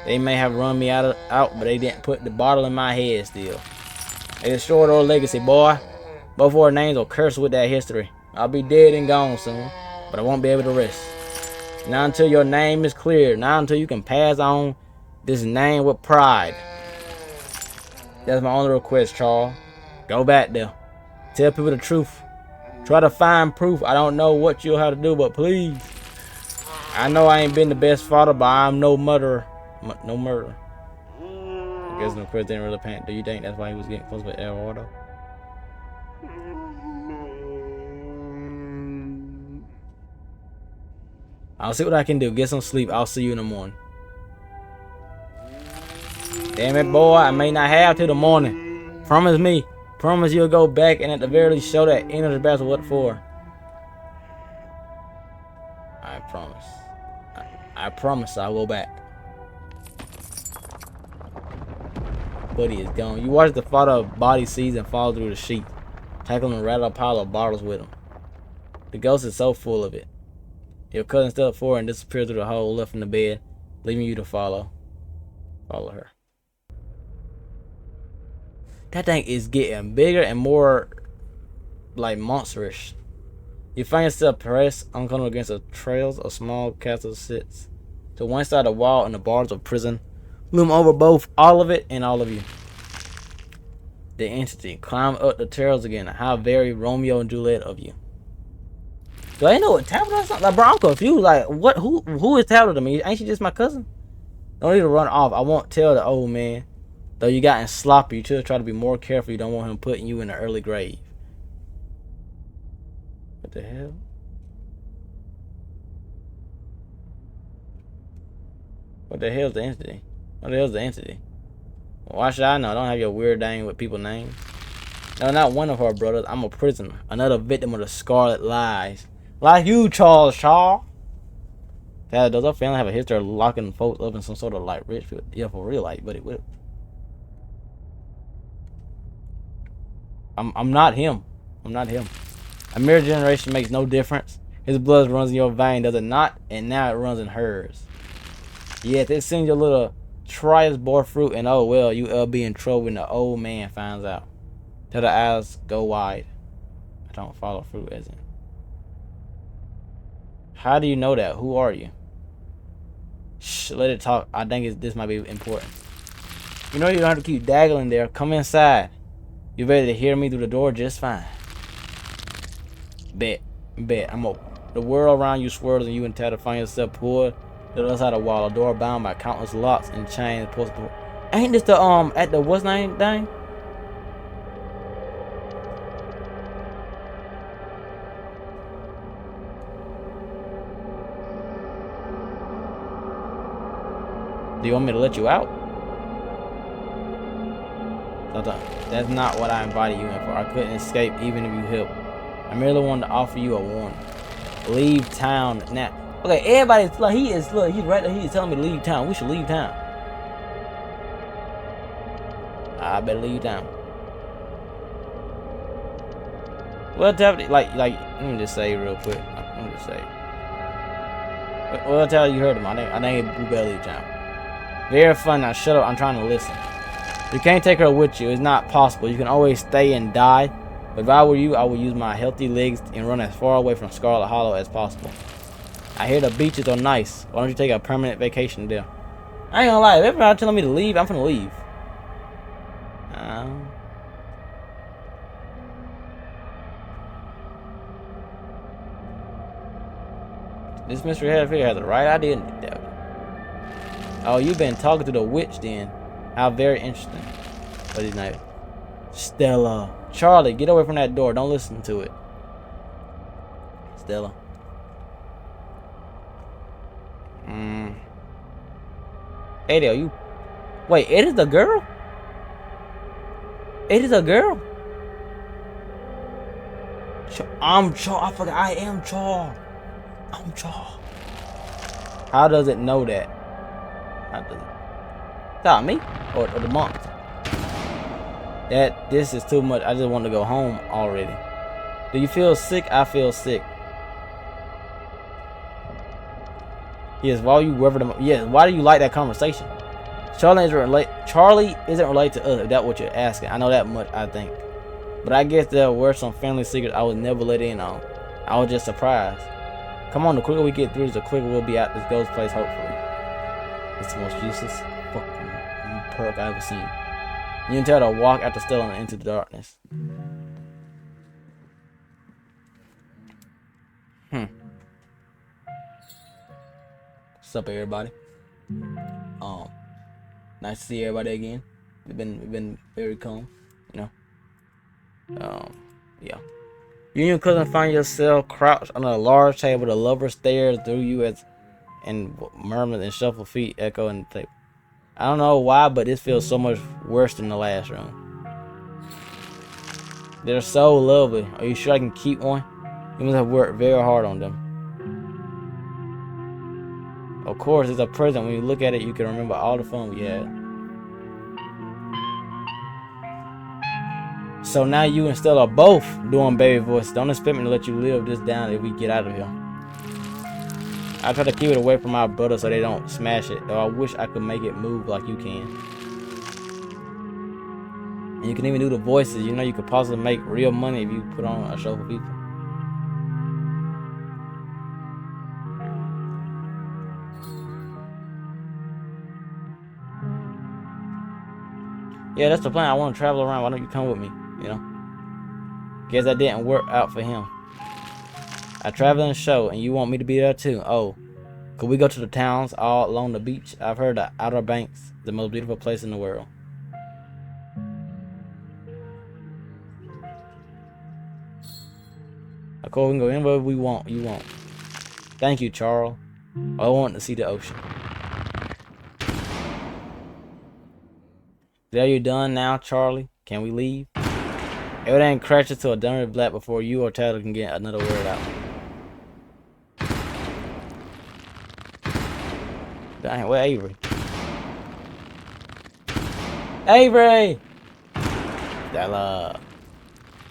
They may have run me out, but they didn't put the bottle in my head still. They destroyed our legacy, boy. Both our names are cursed with that history. I'll be dead and gone soon, but I won't be able to rest. Not until your name is cleared. Not until you can pass on this name with pride. That's my only request, Charles. Go back there. Tell people the truth. Try to find proof. I don't know what you'll have to do, but please. I know I ain't been the best father, but I'm no murderer. No murderer. I guess no Chris didn't really panic. Do you think that's why he was getting close with Eduardo? I'll see what I can do. Get some sleep. I'll see you in the morning. Damn it, boy. I may not have till the morning. Promise me. Promise you'll go back and at the very least show that energy battle what for. I promise. I promise I'll go back. Buddy is gone. You watch the father body seize and fall through the sheet, tackling a rattle pile of bottles with him. The ghost is so full of it. Your cousin stepped forward and disappeared through the hole left in the bed, leaving you to follow her. That thing is getting bigger and more like monstrous. You find yourself pressed uncomfortable against the trails a small castle sits. To one side of the wall and the bars of prison loom over both all of it and all of you. The entity climb up the trails again. How very Romeo and Juliet of you. Do I know what Tabitha is? Like, bro, I'm confused. Like, what? Who is Tabitha to me? Ain't she just my cousin? Don't need to run off. I won't tell the old man. Though you gotten sloppy, you should try to be more careful. You don't want him putting you in an early grave. What the hell? What the hell's the entity? What the hell's the entity? Why should I know? I don't have your weird name with people's names. No, not one of her brothers. I'm a prisoner. Another victim of the Scarlet lies. Like you, Charles Shaw. Does our family have a history of locking folks up in some sort of like rich people? Yeah, for real, like, but it would. I'm not him. I'm not him. A mere generation makes no difference. His blood runs in your vein, does it not? And now it runs in hers. Yet it seems your little trials bore fruit, and oh well, you'll be in trouble when the old man finds out. Till the eyes go wide. I don't follow fruit, as in. How do you know that? Who are you? Shh, let it talk. I think this might be important. You know you don't have to keep daggling there. Come inside. You're ready to hear me through the door just fine. Bet. The world around you swirls and you intend to find yourself pulled to the other side of the wall. A door bound by countless locks and chains. Ain't this the at the what's name thing? Do you want me to let you out? That's not what I invited you in for. I couldn't escape even if you helped. I merely wanted to offer you a warning. Leave town now. Okay, everybody's like he's right there. He's telling me to leave town. We should leave town. I better leave town. Well, definitely, like, let me just say real quick. Let me just say. Well, tell you heard him. I think we better leave town. Very fun. Now shut up. I'm trying to listen. You can't take her with you. It's not possible. You can always stay and die. But if I were you, I would use my healthy legs and run as far away from Scarlet Hollow as possible. I hear the beaches are nice. Why don't you take a permanent vacation there? I ain't gonna lie. If everybody telling me to leave, I'm finna leave. This mystery head figure has the right idea. Oh, you've been talking to the witch then. How very interesting. What's his name? Stella. Charlie, get away from that door. Don't listen to it. Stella. Eddie, are you... Wait, Eddie's the girl? Eddie's a girl? I'm Char. I forgot. I am Char. I'm Char. How does it know that? How does it? Stop me? Or the monk? This is too much. I just want to go home already. Do you feel sick? I feel sick. Yes, why you whoever the yes, why do you like that conversation? Charlie isn't related to us, if that's what you're asking. I know that much, I think. But I guess there were some family secrets I was never let in on. I was just surprised. Come on, the quicker we get through this, the quicker we'll be out this ghost place, hopefully. It's the most useless fucking perk I've ever seen. You can tell to walk after Stella and into the darkness. What's up, everybody? Nice to see everybody again. We've been very calm, you know. Yeah. You and your cousin find yourself crouched on a large table. The lover stares through you and murmurs and shuffle feet echo in the table. I don't know why, but this feels so much worse than the last room. They're so lovely. Are you sure I can keep one? You must have worked very hard on them. Of course, it's a present. When you look at it, you can remember all the fun we had. So now you and Stella are both doing baby voices. Don't expect me to let you live this down if we get out of here. I try to keep it away from my brother so they don't smash it, though I wish I could make it move like you can. And you can even do the voices. You know you could possibly make real money if you put on a show for people. Yeah, that's the plan. I want to travel around. Why don't you come with me? You know? Guess that didn't work out for him. I travel in a show, and you want me to be there too. Oh, could we go to the towns all along the beach? I've heard the Outer Banks is the most beautiful place in the world. Of course, we can go anywhere we want. You want. Thank you, Charles. I want to see the ocean. Are you done now, Charlie? Can we leave? Everything crashes to a dummy black before you or Tyler can get another word out. Dang, where Avery? Avery! Stella.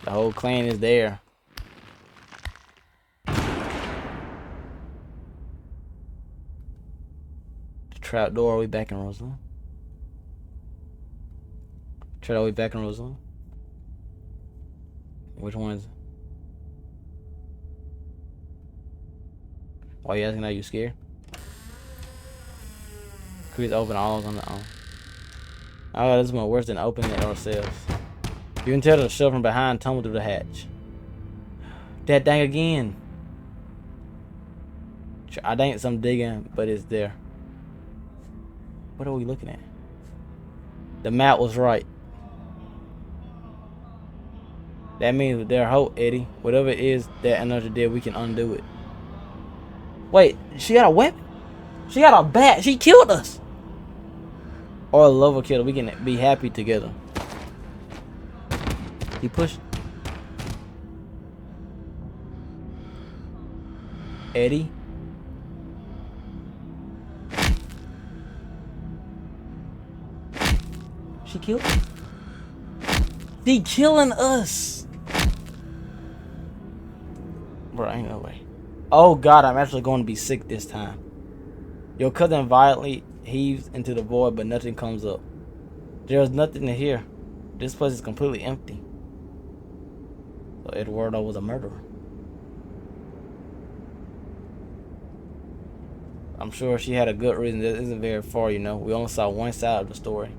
The whole clan is there. The trap door, are we back in Rosalind? Are we back in Rosalind? Which one is it? Why are you asking that? You scared? Please open all on the own. Oh, this is more worse than opening it ourselves. You can tell the shove from behind tumbled through the hatch. That dang again. I think some digging, but it's there. What are we looking at? The map was right. That means with their hope, Eddie. Whatever it is that another did, we can undo it. Wait, she got a weapon? She got a bat. She killed us. Or a lover killer. We can be happy together. He pushed. Eddie. She killed him. She killing us. Bro, ain't no way. Oh God, I'm actually going to be sick this time. Your cousin violently heaves into the void, but nothing comes up. There is nothing to hear. This place is completely empty. So Eduardo was a murderer. I'm sure she had a good reason. This isn't very far, you know. We only saw one side of the story.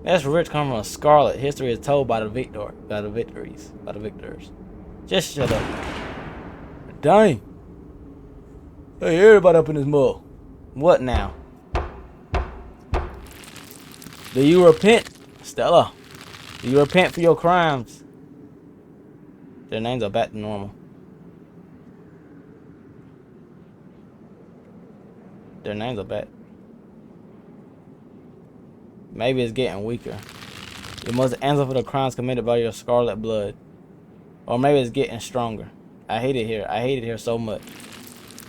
That's rich coming from Scarlet. History is told by the victors. Just shut up. Dang. Hey, everybody up in this mug. What now? Do you repent, Stella? Do you repent for your crimes? Their names are back to normal. Their names are back. Maybe it's getting weaker. You must answer for the crimes committed by your scarlet blood. Or maybe it's getting stronger. I hate it here. I hate it here so much.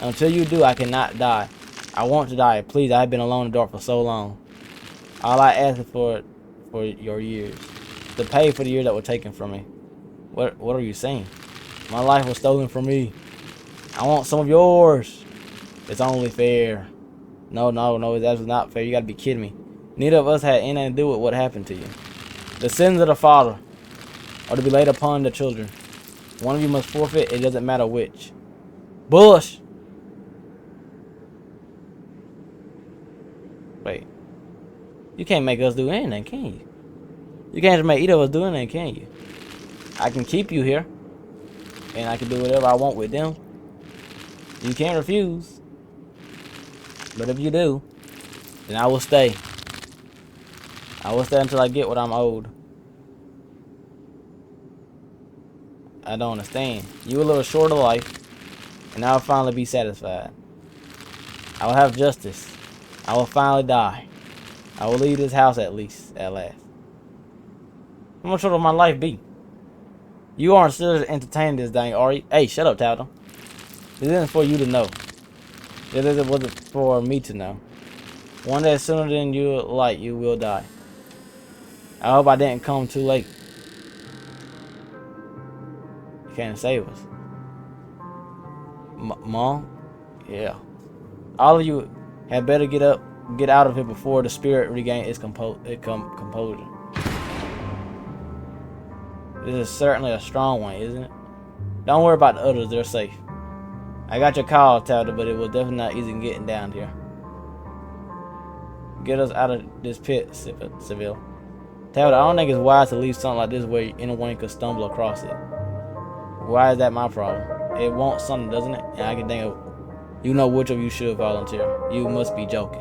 Until you do, I cannot die. I want to die. Please, I have been alone in the dark for so long. All I ask is for your years. To pay for the years that were taken from me. What are you saying? My life was stolen from me. I want some of yours. It's only fair. No, it's absolutely not fair. You gotta be kidding me. Neither of us had anything to do with what happened to you. The sins of the father are to be laid upon the children. One of you must forfeit, it doesn't matter which. Bush! Wait. You can't make us do anything, can you? You can't just make either of us do anything, can you? I can keep you here. And I can do whatever I want with them. You can't refuse. But if you do, then I will stay. I will stay until I get what I'm owed. I don't understand. You will live a shorter life, and I will finally be satisfied. I will have justice. I will finally die. I will leave this house at last. How much shorter will my life be? You aren't still entertaining this thing, are you? Hey, shut up, Taldo. This isn't for you to know. This wasn't for me to know. One day sooner than you like, you will die. I hope I didn't come too late. You can't save us. Mom? Yeah. All of you had better get out of here before the spirit regains its composure. This is certainly a strong one, isn't it? Don't worry about the others, they're safe. I got your call, Talda, but it was definitely not easy getting down here. Get us out of this pit, Seville. Talda, I don't think it's wise to leave something like this where anyone could stumble across it. Why is that my problem? It wants something, doesn't it? And I can think of, you know which of you should volunteer. You must be joking.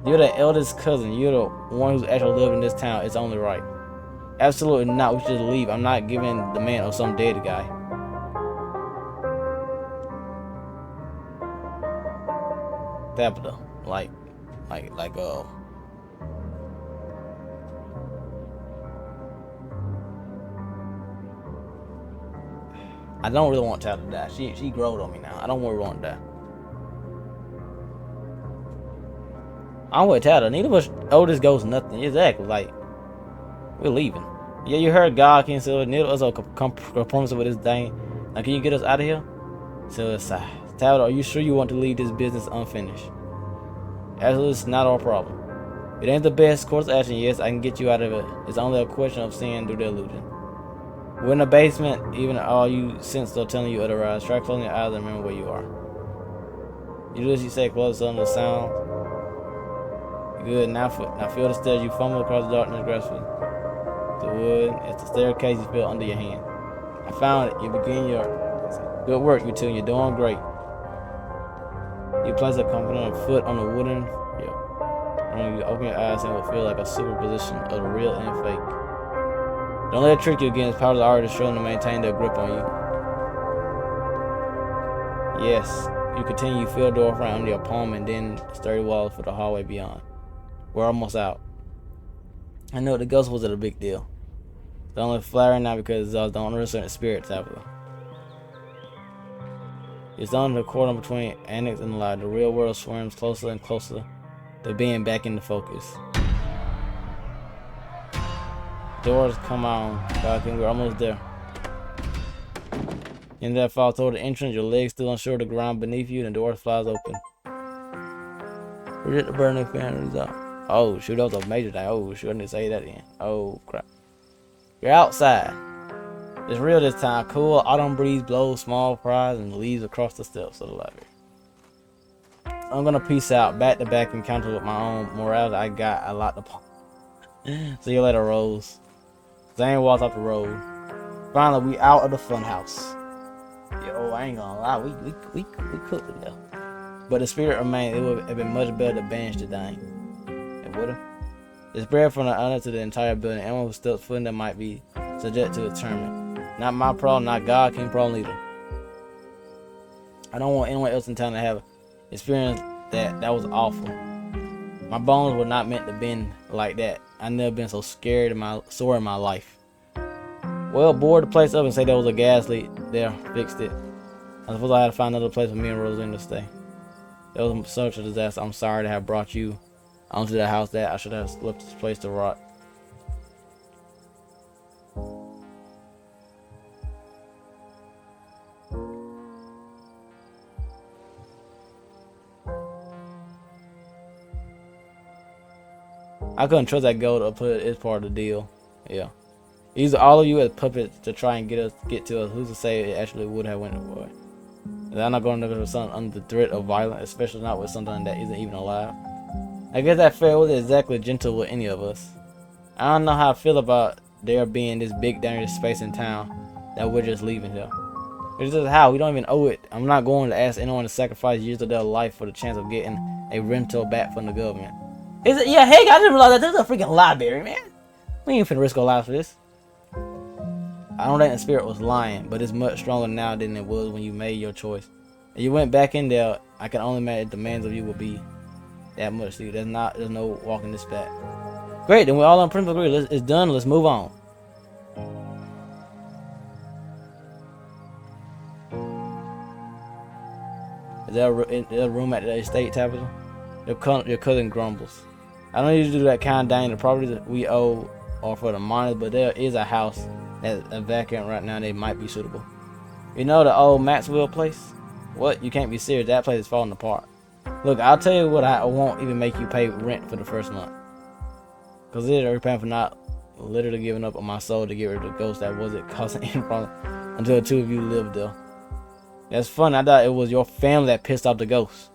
You're the eldest cousin. You're the one who's actually lived in this town. It's only right. Absolutely not. We should just leave. I'm not giving the man of some dead guy. Tabitha, like, I don't really want Tabitha to die. She growed on me now. I don't really want to die. I'm with Tabitha. Neither of us owe this ghost nothing. Exactly. Like, we're leaving. Yeah, you heard God can't sell it. Neither of us are compromising with this thing. Now, can you get us out of here? So, Tabitha, are you sure you want to leave this business unfinished? Absolutely, it's not our problem. It ain't the best course of action. Yes, I can get you out of it. It's only a question of seeing through the illusion. We're in the basement. Even all you senses are telling you otherwise. Try closing your eyes and remember where you are. You do as you say, close on the sound. Good. Now feel the stairs. You fumble across the darkness gracefully. The wood. It's the staircase you feel under your hand. I found it. You begin your good work, you two. You're doing great. You place a confident foot on the wooden. You open your eyes and it will feel like a superposition of the real and fake. Don't let it trick you again. Its powers are already shown to maintain their grip on you. Yes. You continue. You feel the door frame under your palm and then sturdy walls for the hallway beyond. We're almost out. I know the ghost wasn't a big deal. It's only flattering now because it's the unrestrained spirits out there. It's on the corner between annex and light. The real world swarms closer and closer to being back into focus. Doors, come on. God, we're almost there. In that fall toward the entrance, your legs still unsure of the ground beneath you, and the door flies open. Forget the burning fan out. Oh shoot, that was a major thing. Oh shoot, I didn't say that again. Oh crap. You're outside. It's real this time. Cool autumn breeze blows small fries and leaves across the steps of the library. I'm gonna peace out, back to back encounter with my own morality. I got a lot to pop. See you later, Rose. Zane walks off the road. Finally, we out of the fun house. Yo, I ain't gonna lie, we cooked it though. But the spirit remained. It would have been much better to banish the Dane. It would have. It spread from the under to the entire building. Anyone who steps foot in there might be subject to determined. Not my problem, not God, King problem either. I don't want anyone else in town to have experienced that. That was awful. My bones were not meant to bend like that. I never been so scared sore in my life. Well, board the place up and say there was a gas leak there. Fixed it. I suppose I had to find another place for me and Rosalind to stay. That was such a disaster. I'm sorry to have brought you onto the house that I should have left this place to rot. I couldn't trust that gold to put it as part of the deal. Yeah. Use all of you as puppets to try and get to us. Who's to say it actually would have went away? I'm not going to go to something under the threat of violence, especially not with something that isn't even alive. I guess that fair wasn't exactly gentle with any of us. I don't know how I feel about there being this big dangerous space in town that we're just leaving here. It's just how we don't even owe it. I'm not going to ask anyone to sacrifice years of their life for the chance of getting a rental back from the government. Is it? Yeah, hey, I didn't realize that there's a freaking library, man. We ain't finna risk our lives for this. I don't think the spirit was lying, but it's much stronger now than it was when you made your choice. If you went back in there, I can only imagine the demands of you would be that much to you. There's no walking this back. Great, then we're all on principle agree. It's done. Let's move on. Is there a room at the estate tavern? Your cousin grumbles. I don't need to do that kind of thing. The properties that we owe are for the miners, but there is a house that's vacant right now. They might be suitable. You know the old Maxwell place? What? You can't be serious. That place is falling apart. Look, I'll tell you what. I won't even make you pay rent for the first month. Cause it is repaying for not literally giving up on my soul to get rid of the ghost that wasn't causing any problem until the two of you lived there. That's funny. I thought it was your family that pissed off the ghost.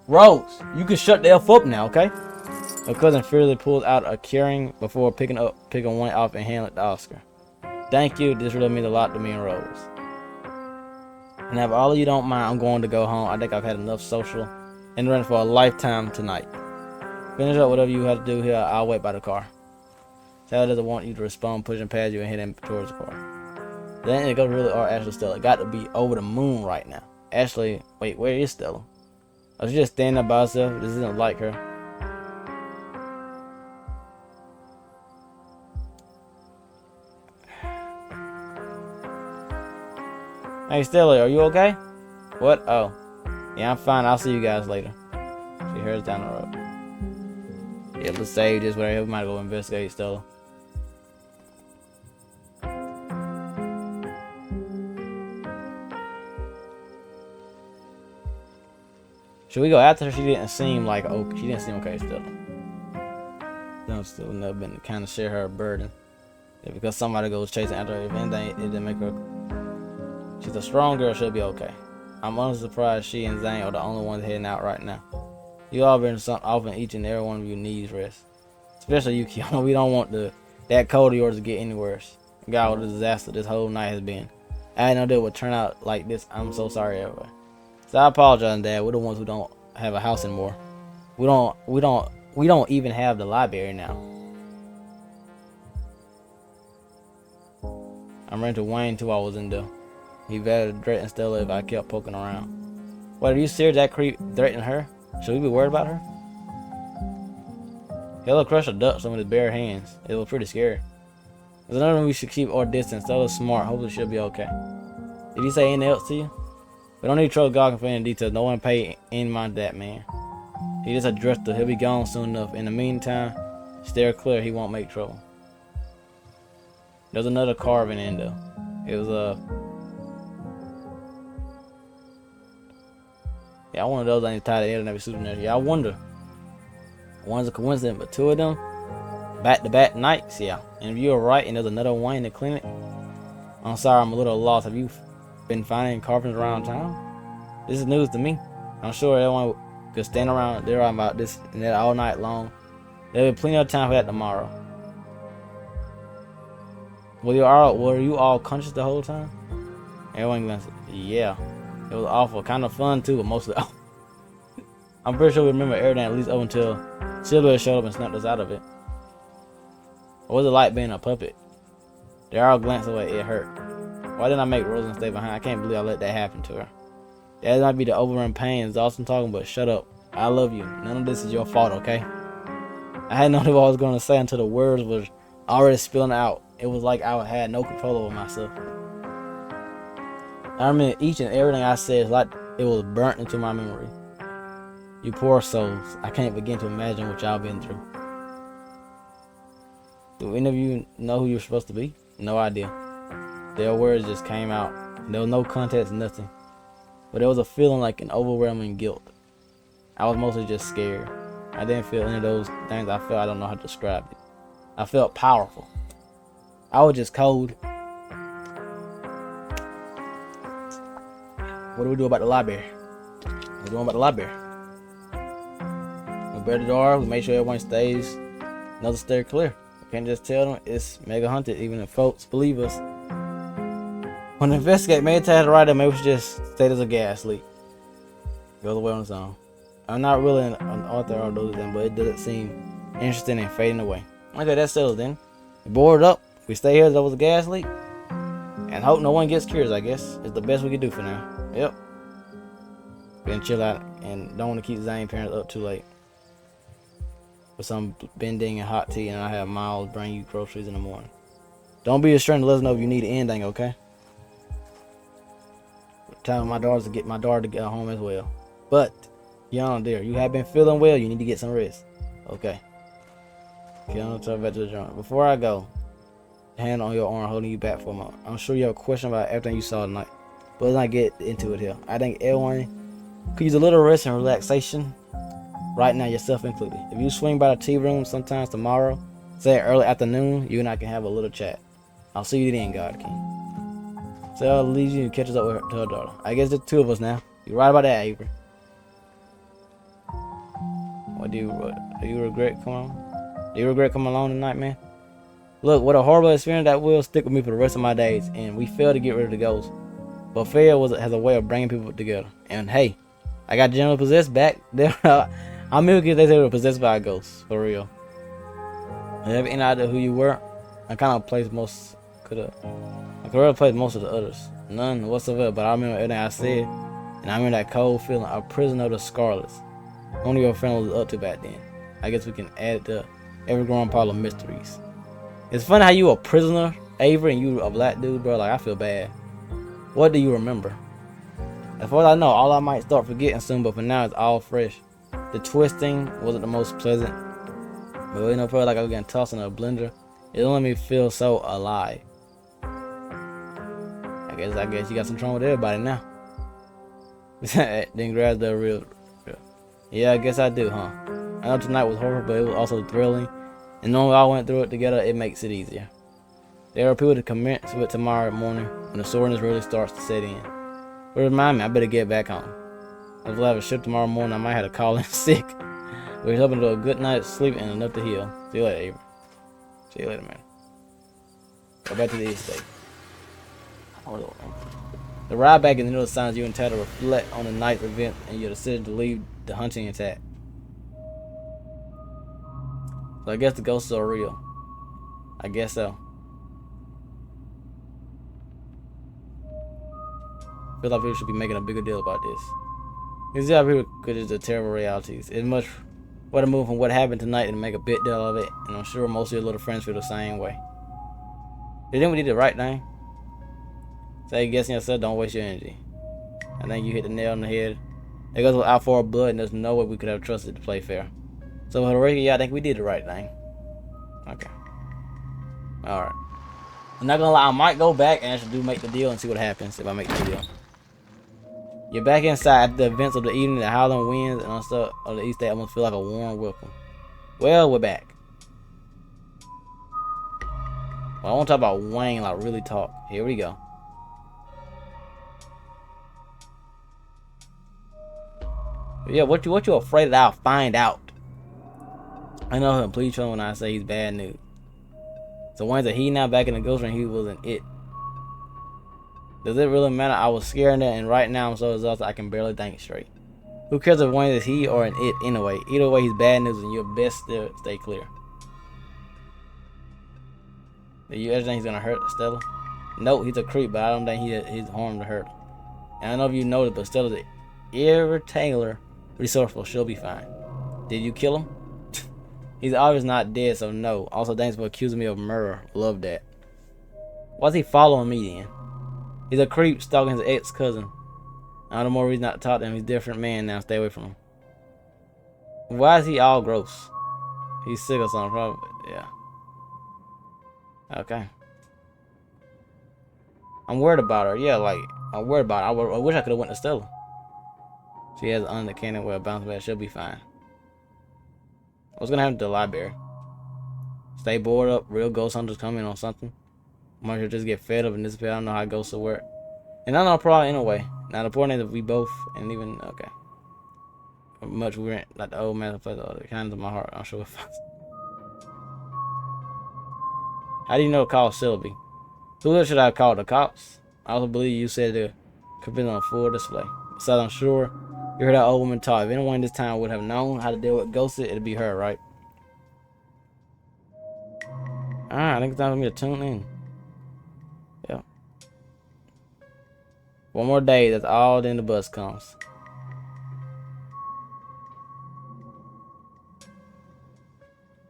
Rose, you can shut the F up now, okay? Her cousin fearfully pulls out a curing before picking one off and handing it to Oscar. Thank you. This really means a lot to me and Rose. And if all of you don't mind, I'm going to go home. I think I've had enough social and run for a lifetime tonight. Finish up whatever you have to do here. I'll wait by the car. Sally doesn't want you to respond, pushing past you and heading towards the car. Then it goes really hard. Ashley Stella got to be over the moon right now. Ashley, wait, where is Stella? Oh, she's just standing there by herself. This isn't like her. Hey Stella, are you okay? What? Oh. Yeah, I'm fine. I'll see you guys later. She heads down the road. Yeah, let's save this where we might go investigate Stella. Should we go after her? She didn't seem like she didn't seem okay still. Don't still never been to kind of share her burden. Yeah, because somebody goes chasing after her, if anything, it didn't make her. She's a strong girl, she'll be okay. I'm honestly surprised she and Zane are the only ones heading out right now. You all been offering each and every one of you needs rest. Especially you, Keanu. We don't want that cold of yours to get any worse. God, what a disaster this whole night has been. I didn't know that it would turn out like this. I'm so sorry, everybody. So I apologize, Dad. We're the ones who don't have a house anymore. We don't even have the library now. I'm running to Wayne too. I was in there. He vowed to threaten Stella if I kept poking around. What, are you serious? That creep threatened her? Should we be worried about her? Hello Crusher ducked some of his bare hands. It was pretty scary. There's another one we should keep our distance. Stella's smart. Hopefully she'll be okay. Did he say anything else to you? We don't need to trouble God for any details. No one pay any mind to that man. He just addressed her. He'll be gone soon enough. In the meantime, steer clear. He won't make trouble. There's another carving in though. It was yeah, one of those I ain't tied to the internet souvenir. Yeah, I wonder. One's a coincidence, but two of them back-to-back nights. Yeah, and if you're right, and there's another one in the clinic. I'm sorry, I'm a little lost. Have you been finding carvings around town? This is news to me. I'm sure everyone could stand around there about this and that all night long. There'll be plenty of time for that tomorrow. Were you all conscious the whole time? Everyone glanced. Yeah, it was awful, kind of fun too, but mostly awful. I'm pretty sure we remember everything at least up until Silver showed up and snapped us out of it. What was it like being a puppet? They all glanced away. It hurt. Why didn't I make Rosen stay behind? I can't believe I let that happen to her. That might be the overrun pain. It's awesome talking, but shut up. I love you. None of this is your fault, okay? I hadn't known what I was going to say until the words was already spilling out. It was like I had no control over myself. I remember each and everything I said like it was burnt into my memory. You poor souls. I can't begin to imagine what y'all been through. Do any of you know who you're supposed to be? No idea. Their words just came out. There was no context, nothing. But there was a feeling like an overwhelming guilt. I was mostly just scared. I didn't feel any of those things I felt. I don't know how to describe it. I felt powerful. I was just cold. What do we do about the library? What are we doing about the library? We bar the door. We make sure everyone stays another stair clear. We can't just tell them it's mega haunted, even if folks believe us. When the investigate, maybe tell the writer, maybe we should just stay as a gas leak. Goes away on its own. I'm not really an author or those things, but it doesn't seem interesting and fading away. Okay, that settles then. We board up. We stay here as there was a gas leak. And hope no one gets curious, I guess. It's the best we can do for now. Yep. Gonna chill out and don't want to keep Zane parents up too late. With some bending and hot tea, and I have Miles bring you groceries in the morning. Don't be a stranger. Let us know if you need anything, okay? Telling my daughter to get home as well. But, young dear, you have been feeling well. You need to get some rest. Okay. Okay, I'm gonna turn back to the journal. Before I go, hand on your arm holding you back for a moment. I'm sure you have a question about everything you saw tonight. But let's not get into it here. I think everyone could use a little rest and relaxation right now, yourself included. If you swing by the tea room sometimes tomorrow, say early afternoon, you and I can have a little chat. I'll see you then, God King. So I'll leave you and catch us up with her, to her daughter. I guess there's two of us now. You're right about that, Avery. What do you regret coming on? Do you regret coming along tonight, man? Look, what a horrible experience that will stick with me for the rest of my days, and we failed to get rid of the ghost. But fail has a way of bringing people together. And hey, I got generally possessed back there. I'm maybe because they were possessed by a ghost, for real. I have any idea who you were? I kind of placed most. I could have played most of the others. None whatsoever, but I remember everything I said. And I remember that cold feeling, a prisoner of the Scarlets. Only your friend was up to back then. I guess we can add it to every growing pile of mysteries. It's funny how you a prisoner, Avery, and you a black dude, bro. Like, I feel bad. What do you remember? As far as I know, all I might start forgetting soon, but for now it's all fresh. The twisting wasn't the most pleasant. But you know, felt like I was getting tossed in a blender. It don't let me feel so alive. I guess you got some trauma with everybody now. Then grabs the real. Yeah, I guess I do, huh? I know tonight was horrible, but it was also thrilling. And knowing we all went through it together, it makes it easier. There are people to commence with tomorrow morning when the soreness really starts to set in. But remind me, I better get back home. If I have a shift tomorrow morning, I might have to call in sick. We're hoping to a good night's sleep and enough to heal. See you later, Avery. See you later, man. Go back to the estate. The ride back in the middle signs you and Ted to reflect on the night's event and your decision to leave the hunting intact. So I guess the ghosts are real. I guess so. I feel like people should be making a bigger deal about this. These are people could just the terrible realities. It's much better move from what happened tonight and make a big deal of it, and I'm sure most of your little friends feel the same way. You think we did the right thing? Say guessing yourself, don't waste your energy. I think you hit the nail on the head. It goes out for our blood, and there's no way we could have trusted to play fair. So for the record, yeah, I think we did the right thing. Okay. Alright. I'm not gonna lie, I might go back and actually do make the deal and see what happens if I make the deal. You're back inside the events of the evening, the howling winds and stuff of the east. They almost feel like a warm welcome. Well, we're back. Well, I want to talk about Wayne, like really talk. Here we go. But yeah, what you afraid that I'll find out? I know him. Please show him when I say he's bad news. So Wayne's a he now back in the ghost ring. He wasn't it. Does it really matter? I was scared of that, and right now I'm so exhausted I can barely think straight. Who cares if Wayne is he or an it anyway? Either way, he's bad news, and you're best still stay clear. Do you ever think he's gonna hurt Stella? Nope, he's a creep, but I don't think he's harmed to hurt. And I don't know if you noticed, but Stella's an irritating, resourceful. She'll be fine. Did you kill him? He's obviously not dead, so no. Also, thanks for accusing me of murder. Love that. Why's he following me then? He's a creep stalking his ex-cousin. All the more reason not to talk to him. He's a different man now. Stay away from him. Why is he all gross? He's sick or something, probably. Yeah. Okay. I'm worried about her. Yeah, like, I'm worried about her. I wish I could have went to Stella. She has an uncanny way of bouncing back. She'll be fine. What's gonna happen to the library? Stay bored up. Real ghost hunters come in on something. Might just get fed up and disappear. I don't know how ghosts will work. And I know probably anyway. Now the point is that we both and even okay. Much we rent like the old man plays all the kinds of my heart. I'm sure if How do you know to call Sylvie? Who else should I call? The cops? I also believe you said the could be on full display. Besides, I'm sure you heard that old woman talk. If anyone in this town would have known how to deal with ghosts, it'd be her, right? Alright, I think it's time for me to tune in. Yeah. One more day, that's all, then the bus comes.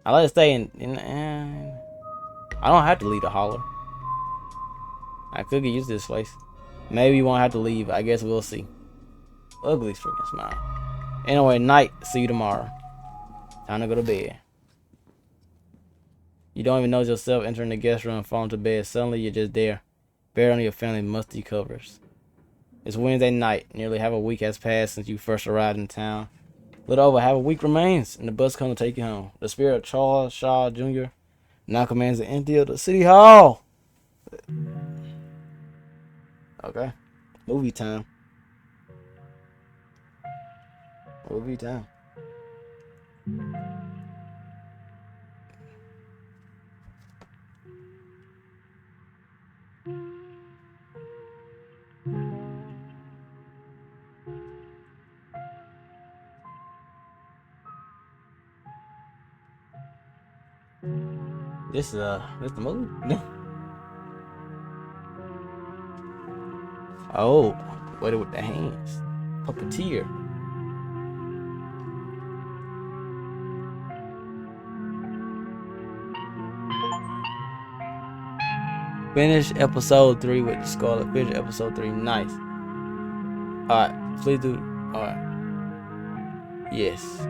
I like to stay in I don't have to leave the holler. I could get used to this place. Maybe you won't have to leave. I guess we'll see. Ugly freaking smile. Anyway, night. See you tomorrow. Time to go to bed. You don't even know yourself entering the guest room and falling to bed. Suddenly you're just there. Buried under your family's musty covers. It's Wednesday night. Nearly half a week has passed since you first arrived in town. Little over half a week remains, and the bus comes to take you home. The spirit of Charles Shaw Jr. now commands the empty of the city hall. Okay. Movie time. Movie time. This the movie. Oh, what with the hands? Puppeteer. Finish episode 3 with Scarlet. Finish episode 3. Nice. Alright, please do. Alright. Yes.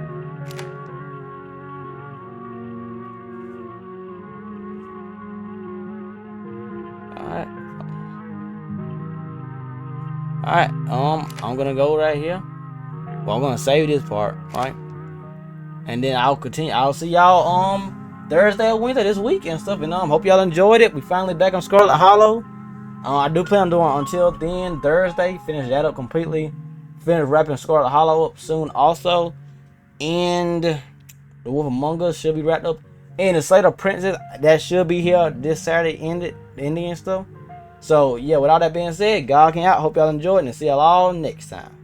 Alright, I'm gonna go right here. Well, I'm gonna save this part, right? And then I'll continue. I'll see y'all Thursday or Wednesday this week and stuff. And hope y'all enjoyed it. We finally back on Scarlet Hollow. I do plan on doing until then Thursday. Finish that up completely. Finish wrapping Scarlet Hollow up soon also. And The Wolf Among Us should be wrapped up. And the Slate of Princess that should be here this Saturday ending and stuff. So, yeah, with all that being said, God can out. Hope y'all enjoyed it and see y'all all next time.